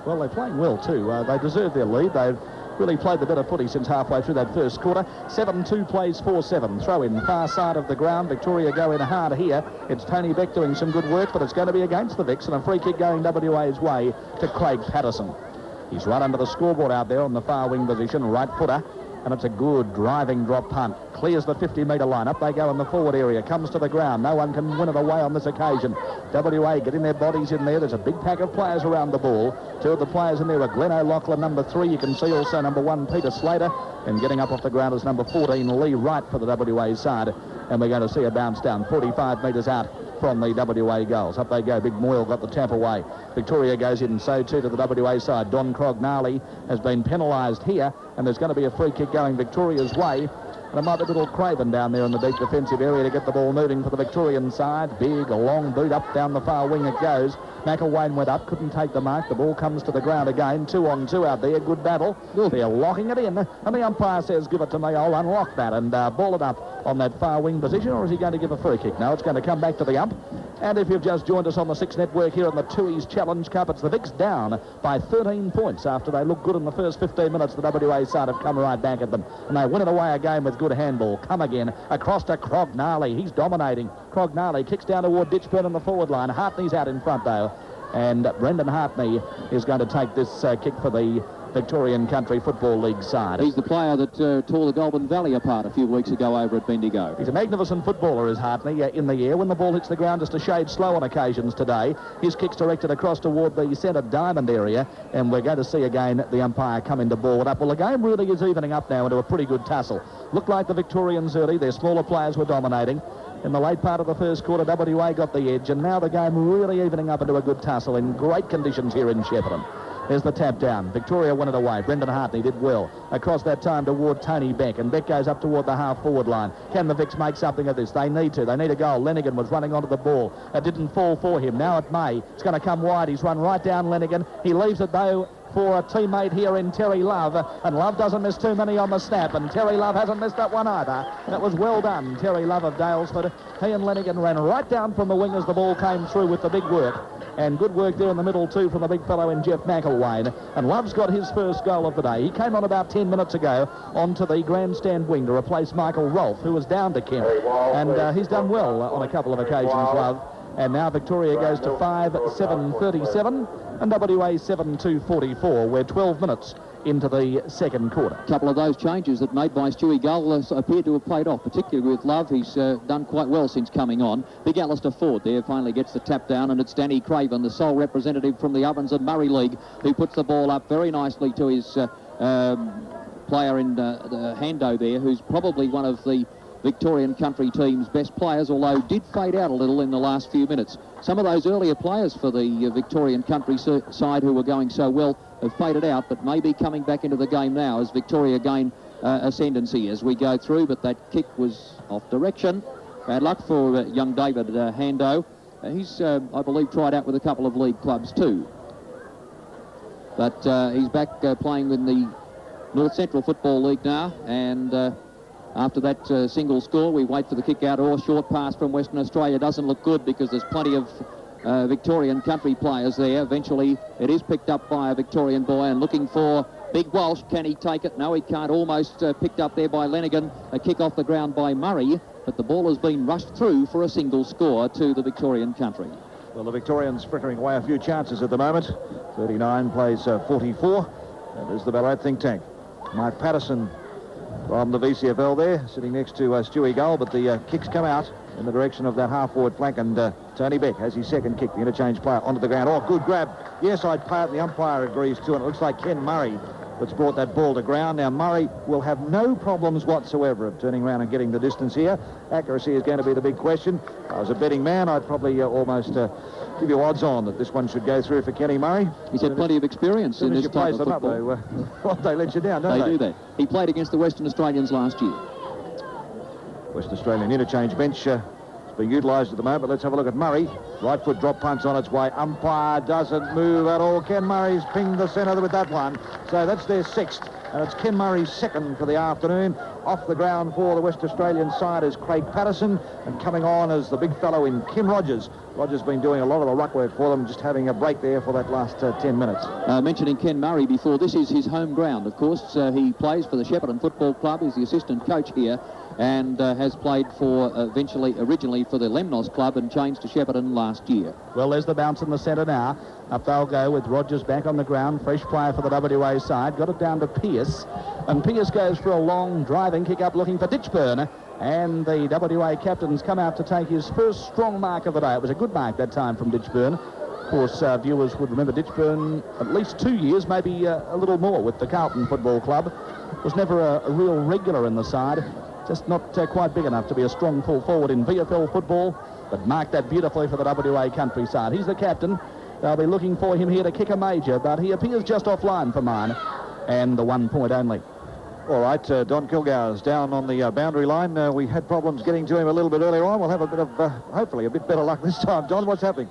Well, they're playing well too. They deserve their lead. They've really played the better footy since halfway through that first quarter. 7-2 plays 4-7. Throw in far side of the ground. Victoria go in hard here. It's Tony Beck doing some good work, but it's going to be against the Vicks, and a free kick going WA's way to Craig Patterson. He's right under the scoreboard out there on the far wing position, right footer. and it's a good driving drop punt. Clears the 50-metre line. Up they go in the forward area. Comes to the ground. No one can win it away on this occasion. WA getting their bodies in there. There's a big pack of players around the ball. Two of the players in there are Glenn O'Loughlin, number 3. You can see also number 1, Peter Slater. And getting up off the ground is number 14, Lee Wright for the WA side. And we're going to see a bounce down 45 metres out from the WA goals. Up they go. Big Moyle got the tap away. Victoria goes in, so too to the WA side. Don Crognali has been penalised here, and there's going to be a free kick going Victoria's way. And it might be a little Craven down there in the deep defensive area to get the ball moving for the Victorian side. Big, a long boot up down the far wing it goes. McElwain went up, couldn't take the mark. The ball comes to the ground again. 2-on-2 out there. Good battle. They're locking it in. And the umpire says, give it to me. I'll unlock that and ball it up on that far wing position. Or is he going to give a free kick? No, it's going to come back to the ump. And if you've just joined us on the 6 Network here in the Tooheys Challenge Cup, it's the Vicks down by 13 points after they looked good in the first 15 minutes. The WA side have come right back at them. And they win it away again with good handball. Come again. Across to Crognali. He's dominating. Crognali kicks down toward Ditchburn on the forward line. Hartney's out in front, though. And Brendan Hartney is going to take this kick for the Victorian Country Football League side. He's the player that tore the Goulburn Valley apart a few weeks ago over at Bendigo. He's a magnificent footballer, is Hartney, in the air. When the ball hits the ground, just a shade slow on occasions today. His kick's directed across toward the centre diamond area, and we're going to see again the umpire come in to ball it up. Well, the game really is evening up now into a pretty good tussle. Looked like the Victorians early. Their smaller players were dominating. In the late part of the first quarter, WA got the edge, and now the game really evening up into a good tussle in great conditions here in Shepparton. There's the tap down. Victoria won it away. Brendan Hartney did well. Across that time toward Tony Beck, and Beck goes up toward the half-forward line. Can the Vicks make something of this? They need to. They need a goal. Lenigan was running onto the ball. It didn't fall for him. Now it may. It's going to come wide. He's run right down Lenigan. He leaves it, though, for a teammate here in Terry Love, and Love doesn't miss too many on the snap, and Terry Love hasn't missed that one either. That was well done, Terry Love of Dalesford. He and Lenigan ran right down from the wing as the ball came through with the big work, and good work there in the middle too from the big fellow in Jeff McElwain. And Love's got his first goal of the day. He came on about 10 minutes ago onto the grandstand wing to replace Michael Rolfe, who was down to Kemp, and he's done well on a couple of occasions, Love. And now Victoria goes to 5-7-37 and WA 7-2-44. We're 12 minutes into the second quarter. A couple of those changes that made by Stewie Gull appear to have played off, particularly with Love. He's done quite well since coming on. Big Alistair Ford there finally gets the tap down, and it's Danny Craven, the sole representative from the Ovens and Murray League, who puts the ball up very nicely to his player in the Hando there, who's probably one of the Victorian Country team's best players, although did fade out a little in the last few minutes. Some of those earlier players for the Victorian Country side who were going so well have faded out, but may be coming back into the game now as Victoria gain ascendancy as we go through, but that kick was off direction. Bad luck for young David Hando. He's, I believe, tried out with a couple of league clubs too. But he's back playing in the North Central Football League now, and after that single score, we wait for the kick out or short pass from Western Australia. Doesn't look good because there's plenty of Victorian Country players there. Eventually, it is picked up by a Victorian boy and looking for Big Walsh. Can he take it? No, he can't. Almost picked up there by Lenigan. A kick off the ground by Murray, but the ball has been rushed through for a single score to the Victorian Country. Well, the Victorians frittering away a few chances at the moment. 39 plays 44. And there's the Ballarat think tank. Mike Patterson from the VCFL there, sitting next to Stewie Gull, but the kicks come out in the direction of that half-forward flank, and Tony Beck has his second kick, the interchange player, onto the ground. Oh, good grab. Yes, I'd pay it. The umpire agrees too, and it looks like Ken Murray that's brought that ball to ground. Now, Murray will have no problems whatsoever of turning around and getting the distance here. Accuracy is going to be the big question. If I was a betting man, I'd probably almost give you odds on that this one should go through for Kenny Murray. He's had plenty of experience in this type of football. They let you down, don't they? They do that. He played against the Western Australians last year. West Australian interchange bench is being utilised at the moment. Let's have a look at Murray. Right foot drop punch on its way. Umpire doesn't move at all. Ken Murray's pinged the centre with that one. So that's their sixth. And it's Ken Murray's second for the afternoon. Off the ground for the West Australian side is Craig Patterson. And coming on is the big fellow in Kim Rogers. Rogers been doing a lot of the ruck work for them, just having a break there for that last 10 minutes. Mentioning Ken Murray before, this is his home ground, of course. He plays for the Shepparton Football Club. He's the assistant coach here and has played for originally for the Lemnos Club and changed to Shepparton last year. Well, there's the bounce in the centre now. Up they'll go with Rogers back on the ground. Fresh player for the WA side. Got it down to Pearce. And Pearce goes for a long driving kick up looking for Ditchburn. And the WA captain's come out to take his first strong mark of the day. It was a good mark that time from Ditchburn. Of course, viewers would remember Ditchburn at least 2 years, maybe a little more, with the Carlton Football Club. Was never a real regular in the side. Just not quite big enough to be a strong full forward in VFL football, but marked that beautifully for the WA countryside. He's the captain. They'll be looking for him here to kick a major, but he appears just offline for mine, and the 1 point only. All right, Don Kilgour's down on the boundary line. We had problems getting to him a little bit earlier on. We'll have a bit of, hopefully, a bit better luck this time. Don, what's happening?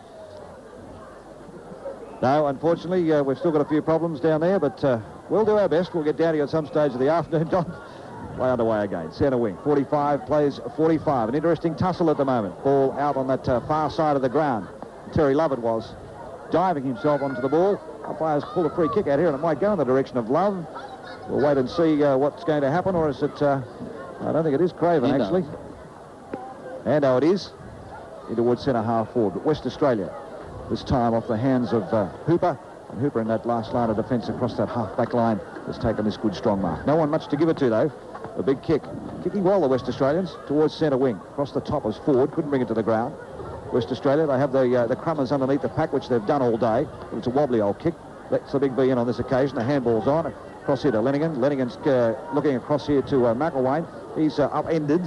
No, unfortunately, we've still got a few problems down there, but we'll do our best. We'll get down to you at some stage of the afternoon, Don. Play underway again. Centre wing. 45 plays 45. An interesting tussle at the moment. Ball out on that far side of the ground. Terry Lovett was diving himself onto the ball. Umpires pulled a free kick out here, and it might go in the direction of Love. We'll wait and see what's going to happen, or is it... I don't think it is Craven, actually. And no, it is. In towards centre half forward. But West Australia, this time off the hands of Hooper. And Hooper in that last line of defence across that half-back line has taken this good strong mark. No one much to give it to, though. A big kick. Kicking well, the West Australians, towards centre wing. Across the top as forward. Couldn't bring it to the ground. West Australia, they have the crummers underneath the pack, which they've done all day. But it's a wobbly old kick. That's the big B in on this occasion. The handball's on. Across here to Lennigan. Lennigan's looking across here to McElwain. He's upended.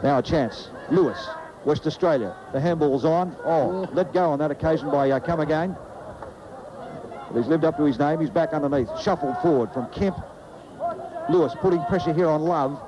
Now a chance. Lewis, West Australia. The handball's on. Oh, let go on that occasion by Come Again. But he's lived up to his name. He's back underneath. Shuffled forward from Kemp. Lewis putting pressure here on Love.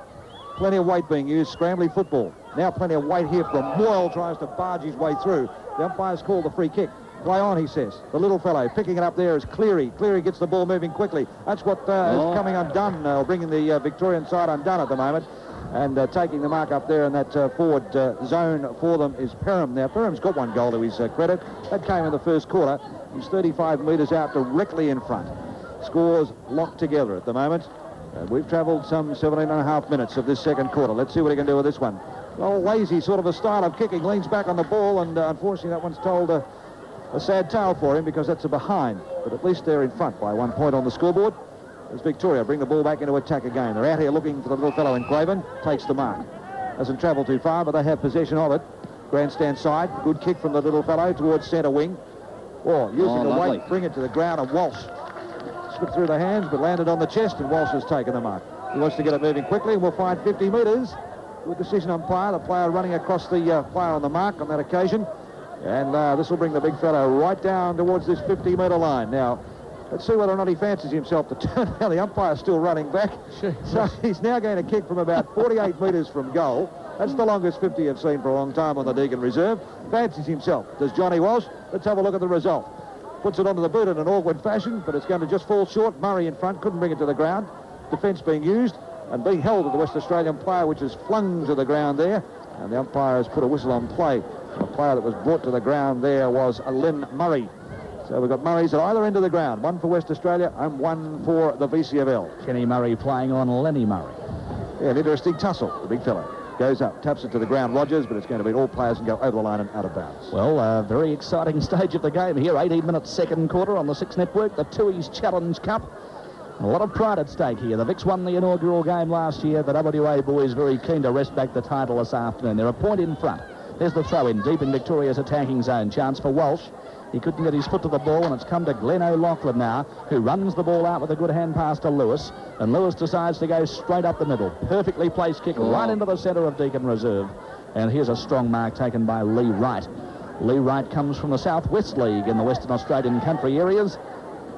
Plenty of weight being used. Scrambling football. Now plenty of weight here from Moyle. Tries to barge his way through. The umpire's called the free kick. Play on, he says. The little fellow picking it up there is Cleary. Cleary gets the ball moving quickly. That's what is coming undone, or bringing the Victorian side undone at the moment. And taking the mark up there in that forward zone for them is Perham. Now, Perham's got one goal to his credit. That came in the first quarter. He's 35 metres out, directly in front. Scores locked together at the moment. We've travelled some 17 and a half minutes of this second quarter. Let's see what he can do with this one. Oh, lazy sort of a style of kicking. Leans back on the ball, and unfortunately that one's told a sad tale for him, because that's a behind. But at least they're in front by 1 point on the scoreboard. As Victoria bring the ball back into attack again. They're out here looking for the little fellow in Craven. Takes the mark. Hasn't travelled too far, but they have possession of it. Grandstand side. Good kick from the little fellow towards centre wing. Oh, using the weight, bring it to the ground, and Walsh slipped through the hands, but landed on the chest, and Walsh has taken the mark. He wants to get it moving quickly, and we'll find 50 metres. Good decision umpire. The player running across the player on the mark on that occasion. And this will bring the big fellow right down towards this 50-metre line. Now, let's see whether or not he fancies himself to turn. Now the umpire's still running back. So he's now going to kick from about 48 metres from goal. That's the longest 50 I've seen for a long time on the Deakin Reserve. Fancies himself. Does Johnny Walsh? Let's have a look at the result. Puts it onto the boot in an awkward fashion, but it's going to just fall short. Murray in front, couldn't bring it to the ground. Defence being used and being held at the West Australian player, which is flung to the ground there. And the umpire has put a whistle on play. The player that was brought to the ground there was Len Murray. So we've got Murrays at either end of the ground. One for West Australia and one for the VCFL. Kenny Murray playing on Lenny Murray. Yeah, an interesting tussle. The big fellow goes up, taps it to the ground, Rogers, but it's going to be all players and go over the line and out of bounds. Well, very exciting stage of the game here. 18 minutes second quarter on the Six Network. The Tui's Challenge Cup. A lot of pride at stake here. The Vics won the inaugural game last year. The WA boys very keen to wrest back the title this afternoon. They're a point in front. There's the throw-in deep in Victoria's attacking zone. Chance for Walsh. He couldn't get his foot to the ball, and it's come to Glenn O'Loughlin now, who runs the ball out with a good hand pass to Lewis. And Lewis decides to go straight up the middle. Perfectly placed kick right into the centre of Deakin Reserve. And here's a strong mark taken by Lee Wright. Lee Wright comes from the South West League in the Western Australian country areas.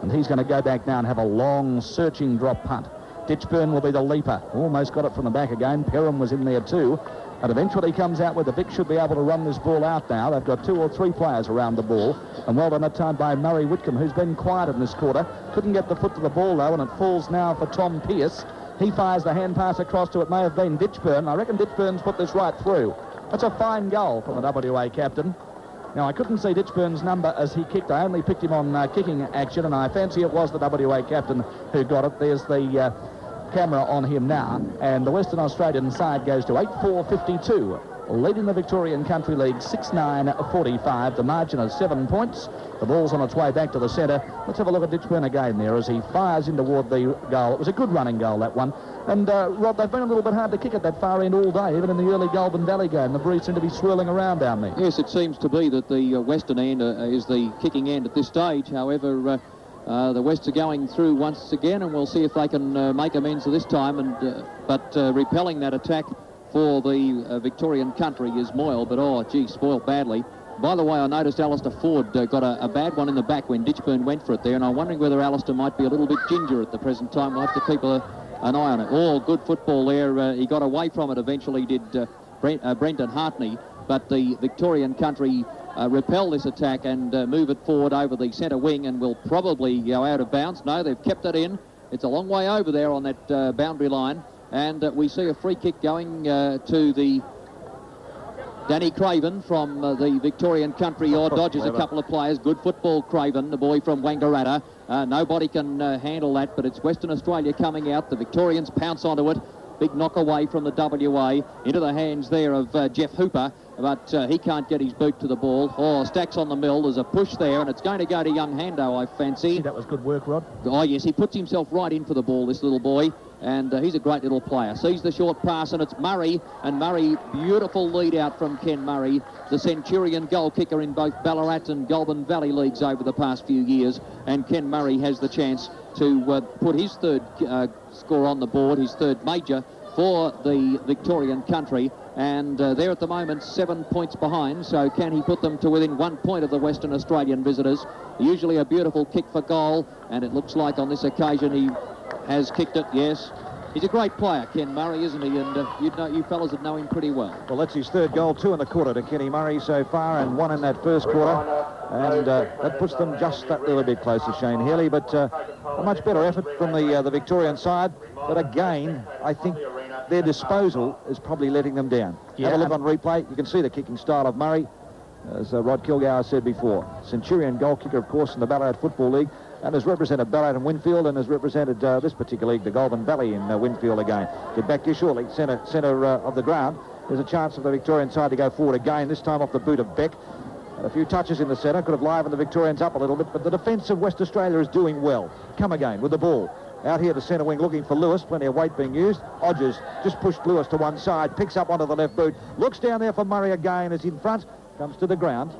And he's going to go back now and have a long, searching drop punt. Ditchburn will be the leaper. Almost got it from the back again. Perham was in there too. And eventually comes out with the Vic should be able to run this ball out now. They've got 2 or 3 players around the ball. And well done that time by Murray Whitcomb, who's been quiet in this quarter. Couldn't get the foot to the ball, though, and it falls now for Tom Pearce. He fires the hand pass across to, it may have been Ditchburn. I reckon Ditchburn's put this right through. That's a fine goal from the WA captain. Now, I couldn't see Ditchburn's number as he kicked. I only picked him on kicking action, and I fancy it was the WA captain who got it. There's the camera on him now, and the Western Australian side goes to 8-4-52 leading the Victorian Country League 6-9-45. The margin is 7 points. The ball's on its way back to the centre. Let's have a look at Ditchburn again there as he fires in toward the goal. It was a good running goal, that one. And, Rod, they've been a little bit hard to kick at that far end all day, even in the early Goulburn Valley game. The breeze seem to be swirling around down there. Yes, it seems to be that the western end is the kicking end at this stage. However, the Wests are going through once again, and we'll see if they can make amends this time. But repelling that attack for the Victorian Country is Moyle, but, oh, gee, spoiled badly. By the way, I noticed Alistair Ford got a bad one in the back when Ditchburn went for it there, and I'm wondering whether Alistair might be a little bit ginger at the present time. We'll have to keep an eye on it. Oh, good football there. He got away from it eventually, did Brendan Hartney, but the Victorian Country repel this attack and move it forward over the centre wing and will probably go out of bounds. No, they've kept it in. It's a long way over there on that boundary line, and we see a free kick going to the Danny Craven from the Victorian Country. Dodges a couple of players. Good football, Craven, the boy from Wangaratta. Nobody can handle that, but it's Western Australia coming out. The Victorians pounce onto it. Big knock away from the WA into the hands there of Jeff Hooper, but he can't get his boot to the ball. Oh, Stacks on the mill. There's a push there, and it's going to go to young Hando, I fancy. That was good work, Rod. Oh, yes, he puts himself right in for the ball, this little boy, and he's a great little player. Sees the short pass, and it's Murray, and Murray, beautiful lead out from Ken Murray, the Centurion goal kicker in both Ballarat and Goulburn Valley leagues over the past few years, and Ken Murray has the chance to put his third score on the board, his third major for the Victorian Country, and they're at the moment 7 points behind, so can he put them to within 1 point of the Western Australian visitors? Usually a beautiful kick for goal, and it looks like on this occasion he has kicked it. Yes, he's a great player, Ken Murray, isn't he? And you fellas would know him pretty well. Well, that's his third goal, 2 in the quarter to Kenny Murray so far, and 1 in that first quarter. And that puts them just that little bit closer, Shane Healy. But a much better effort from the Victorian side. But again, I think their disposal is probably letting them down. Yeah. Have a look on replay. You can see the kicking style of Murray, as Rod Kilgour said before. Centurion goal kicker, of course, in the Ballarat Football League, and has represented Ballarat and Winfield, and has represented this particular league, the Goulburn Valley in Winfield again. Get back to you shortly. Centre of the ground. There's a chance for the Victorian side to go forward again, this time off the boot of Beck. And a few touches in the centre could have livened the Victorians up a little bit, but the defence of West Australia is doing well. Come again with the ball. Out here to centre wing looking for Lewis, plenty of weight being used. Odgers just pushed Lewis to one side, picks up onto the left boot, looks down there for Murray again as in front, comes to the ground.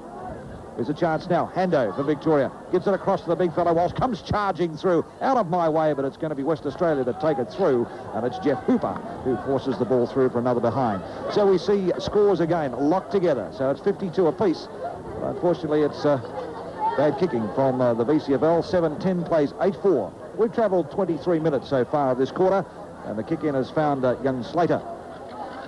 There's a chance now, Hando for Victoria, gets it across to the big fellow, Walsh comes charging through, out of my way, but it's going to be West Australia that take it through, and it's Jeff Hooper who forces the ball through for another behind. So we see scores again locked together, so it's 52 apiece. But unfortunately, it's bad kicking from the VCFL. 7-10 plays 8-4. We've travelled 23 minutes so far of this quarter, and the kick-in has found young Slater,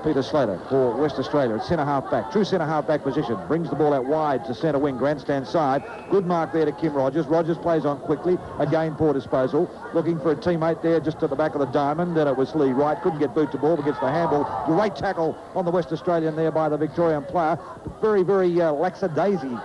Peter Slater, for West Australia. It's centre-half back, true centre-half back position. Brings the ball out wide to centre wing, grandstand side. Good mark there to Kim Rogers. Rogers plays on quickly. Again, poor disposal. Looking for a teammate there just at the back of the diamond, and it was Lee Wright. Couldn't get boot to ball, but gets the handball. Great tackle on the West Australian there by the Victorian player. But very, very lackadaisy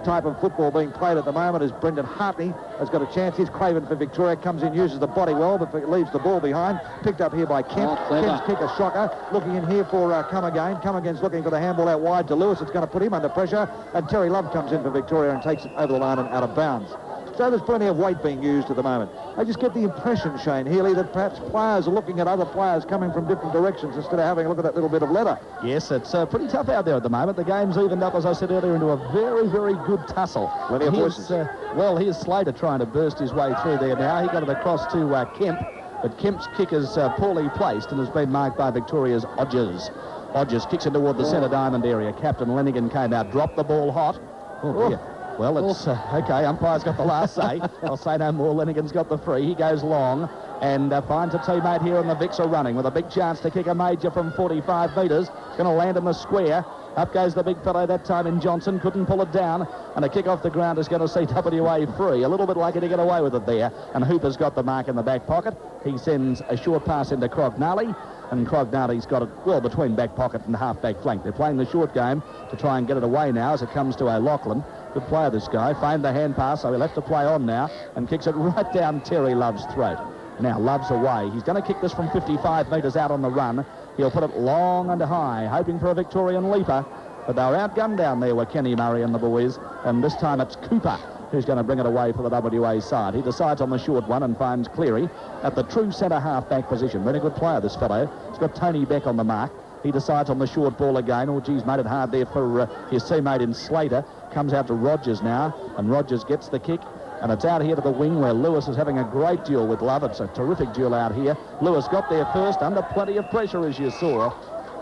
type of football being played at the moment as Brendan Hartney has got a chance. Here's Craven for Victoria, comes in, uses the body well, but leaves the ball behind. Picked up here by Kemp. Kemp's kick, a shocker. Looking in here for Come Again. Come Again's looking for the handball out wide to Lewis. It's going to put him under pressure, and Terry Love comes in for Victoria and takes it over the line and out of bounds. So there's plenty of weight being used at the moment. I just get the impression, Shane Healy, that perhaps players are looking at other players coming from different directions instead of having a look at that little bit of leather. Yes, it's pretty tough out there at the moment. The game's evened up, as I said earlier, into a very, very good tussle. Plenty of voices. Well, here's Slater trying to burst his way through there now. He got it across to Kemp, but Kemp's kick is poorly placed and has been marked by Victoria's Odgers. Odgers kicks it toward the centre diamond area. Captain Lenigan came out, dropped the ball hot. Oh, dear. Well, it's okay, umpire's got the last say. I'll say no more. Lenigan's got the free. He goes long and finds a teammate here, and the Vics are running with a big chance to kick a major from 45 metres. It's going to land in the square. Up goes the big fellow that time in Johnson. Couldn't pull it down, and a kick off the ground is going to see WA free. A little bit lucky to get away with it there, and Hooper's got the mark in the back pocket. He sends a short pass into Crognali, and Crognali's got it well between back pocket and half-back flank. They're playing the short game to try and get it away now as it comes to O'Loughlin. Good player, this guy. Feigned the hand pass, so he'll have to play on now and kicks it right down Terry Love's throat. Now Love's away. He's going to kick this from 55 metres out on the run. He'll put it long and high, hoping for a Victorian leaper. But they're outgunned down there with Kenny Murray and the boys. And this time it's Cooper who's going to bring it away for the WA side. He decides on the short one and finds Cleary at the true centre half-back position. Really good player, this fellow. He's got Tony Beck on the mark. He decides on the short ball again. Oh, geez, made it hard there for his teammate in Slater. Comes out to Rogers now, and Rogers gets the kick. And it's out here to the wing where Lewis is having a great duel with Love. It's a terrific duel out here. Lewis got there first under plenty of pressure, as you saw.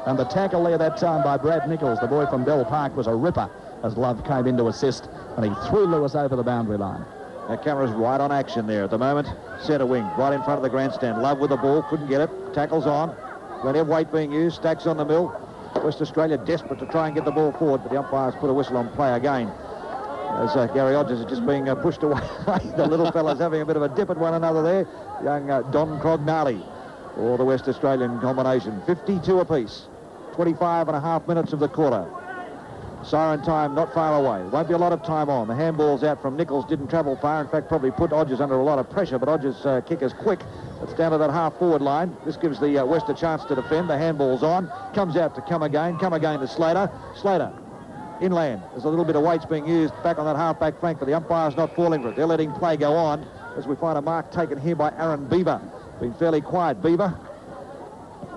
And the tackle there that time by Brad Nichols, the boy from Bell Park, was a ripper as Love came in to assist, and he threw Lewis over the boundary line. The camera's right on action there at the moment. Centre wing, right in front of the grandstand. Love with the ball, couldn't get it. Tackles on. Plenty of weight being used. Stacks on the mill. West Australia desperate to try and get the ball forward, but the umpires put a whistle on play again. As Gary Hodges is just being pushed away. The little fella's having a bit of a dip at one another there. Young Don Crognali for the West Australian combination. 52 apiece. 25 and a half minutes of the quarter. Siren time not far away. Won't be a lot of time on. The handball's out from Nichols. Didn't travel far. In fact, probably put Hodges under a lot of pressure, but Hodges' kick is quick. It's down to that half-forward line. This gives the West a chance to defend. The handball's on. Comes out to come again. Come again to Slater. Slater, inland. There's a little bit of weights being used back on that half-back flank, but the umpire's not falling for it. They're letting play go on as we find a mark taken here by Aaron Beaver. Been fairly quiet, Beaver.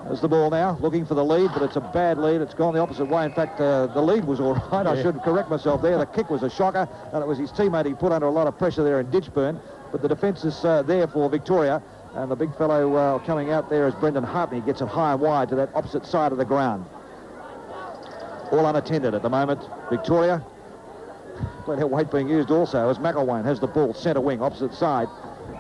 There's the ball now, looking for the lead, but it's a bad lead. It's gone the opposite way. In fact, the lead was all right. Yeah. I should correct myself there. The kick was a shocker, and it was his teammate he put under a lot of pressure there in Ditchburn. But the defence is there for Victoria, and the big fellow coming out there is Brendan Hartney. Gets it high and wide to that opposite side of the ground. All unattended at the moment. Victoria, plenty of weight being used also as McElwain has the ball, centre wing, opposite side.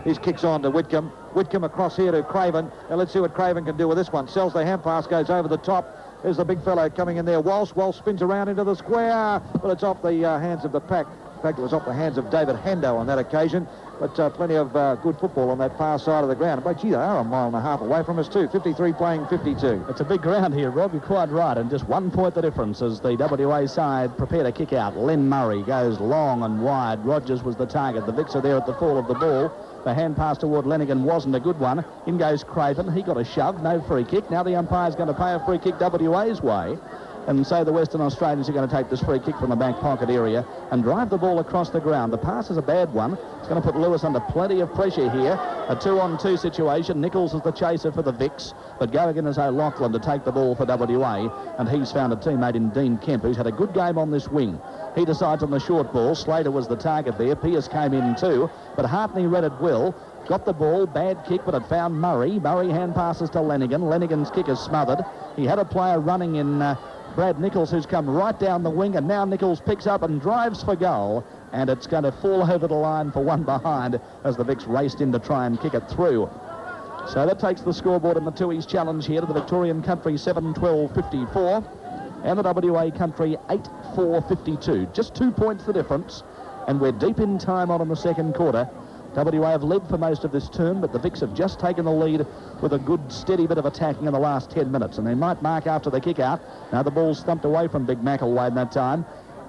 His kicks on to Whitcomb. Whitcomb across here to Craven. Now let's see what Craven can do with this one. Sells the hand pass, goes over the top. There's the big fellow coming in there. Walsh spins around into the square, but it's off the hands of the pack. In fact, it was off the hands of David Hando on that occasion. But plenty of good football on that far side of the ground. But gee, they are a mile and a half away from us too. 53 playing 52. It's a big ground here, Rob. You're quite right. And just 1 point the difference as the WA side prepare to kick out. Len Murray goes long and wide. Rogers was the target. The Vicks are there at the fall of the ball. The hand pass toward Lenigan wasn't a good one. In goes Craven. He got a shove. No free kick. Now the umpire's going to pay a free kick WA's way. And so the Western Australians are going to take this free kick from the back pocket area and drive the ball across the ground. The pass is a bad one. It's going to put Lewis under plenty of pressure here. A 2-on-2 situation. Nichols is the chaser for the Vicks, but Garrigan is O'Loughlin to take the ball for WA, and he's found a teammate in Dean Kemp, who's had a good game on this wing. He decides on the short ball. Slater was the target there. Pearce came in too, but Hartney read it well. Got the ball, bad kick, but it found Murray. Murray hand passes to Lenigan. Lenigan's kick is smothered. He had a player running in Brad Nichols, who's come right down the wing, and now Nichols picks up and drives for goal, and it's going to fall over the line for one behind as the Vicks raced in to try and kick it through. So that takes the scoreboard in the Tooheys Challenge here to the Victorian Country 7-12-54 and the WA Country 8-4-52. Just 2 points the difference, and we're deep in time on in the second quarter. WA have led for most of this term, but the Vicks have just taken the lead with a good, steady bit of attacking in the last 10 minutes, and they might mark after the kick-out. Now the ball's thumped away from Big McElwain that time.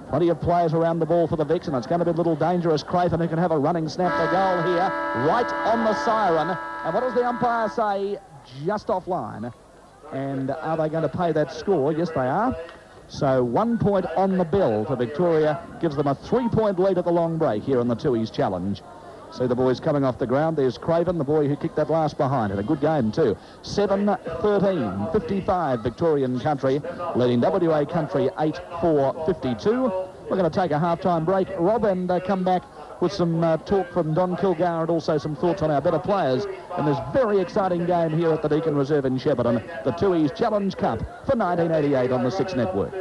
Plenty of players around the ball for the Vicks, and it's going to be a little dangerous. Craven, who can have a running snap to goal here, right on the siren. And what does the umpire say? Just offline. And are they going to pay that score? Yes, they are. So 1 point on the bill to Victoria, gives them a 3-point lead at the long break here in the Tooheys Challenge. See the boys coming off the ground. There's Craven, the boy who kicked that last behind. Had a good game too. 7-13, 55 Victorian Country, leading WA Country 8-4-52. We're going to take a half-time break, Rob, and come back with some talk from Don Kilgar and also some thoughts on our better players in this very exciting game here at the Deakin Reserve in Shepparton, the Tooheys Challenge Cup for 1988 on the Six Network.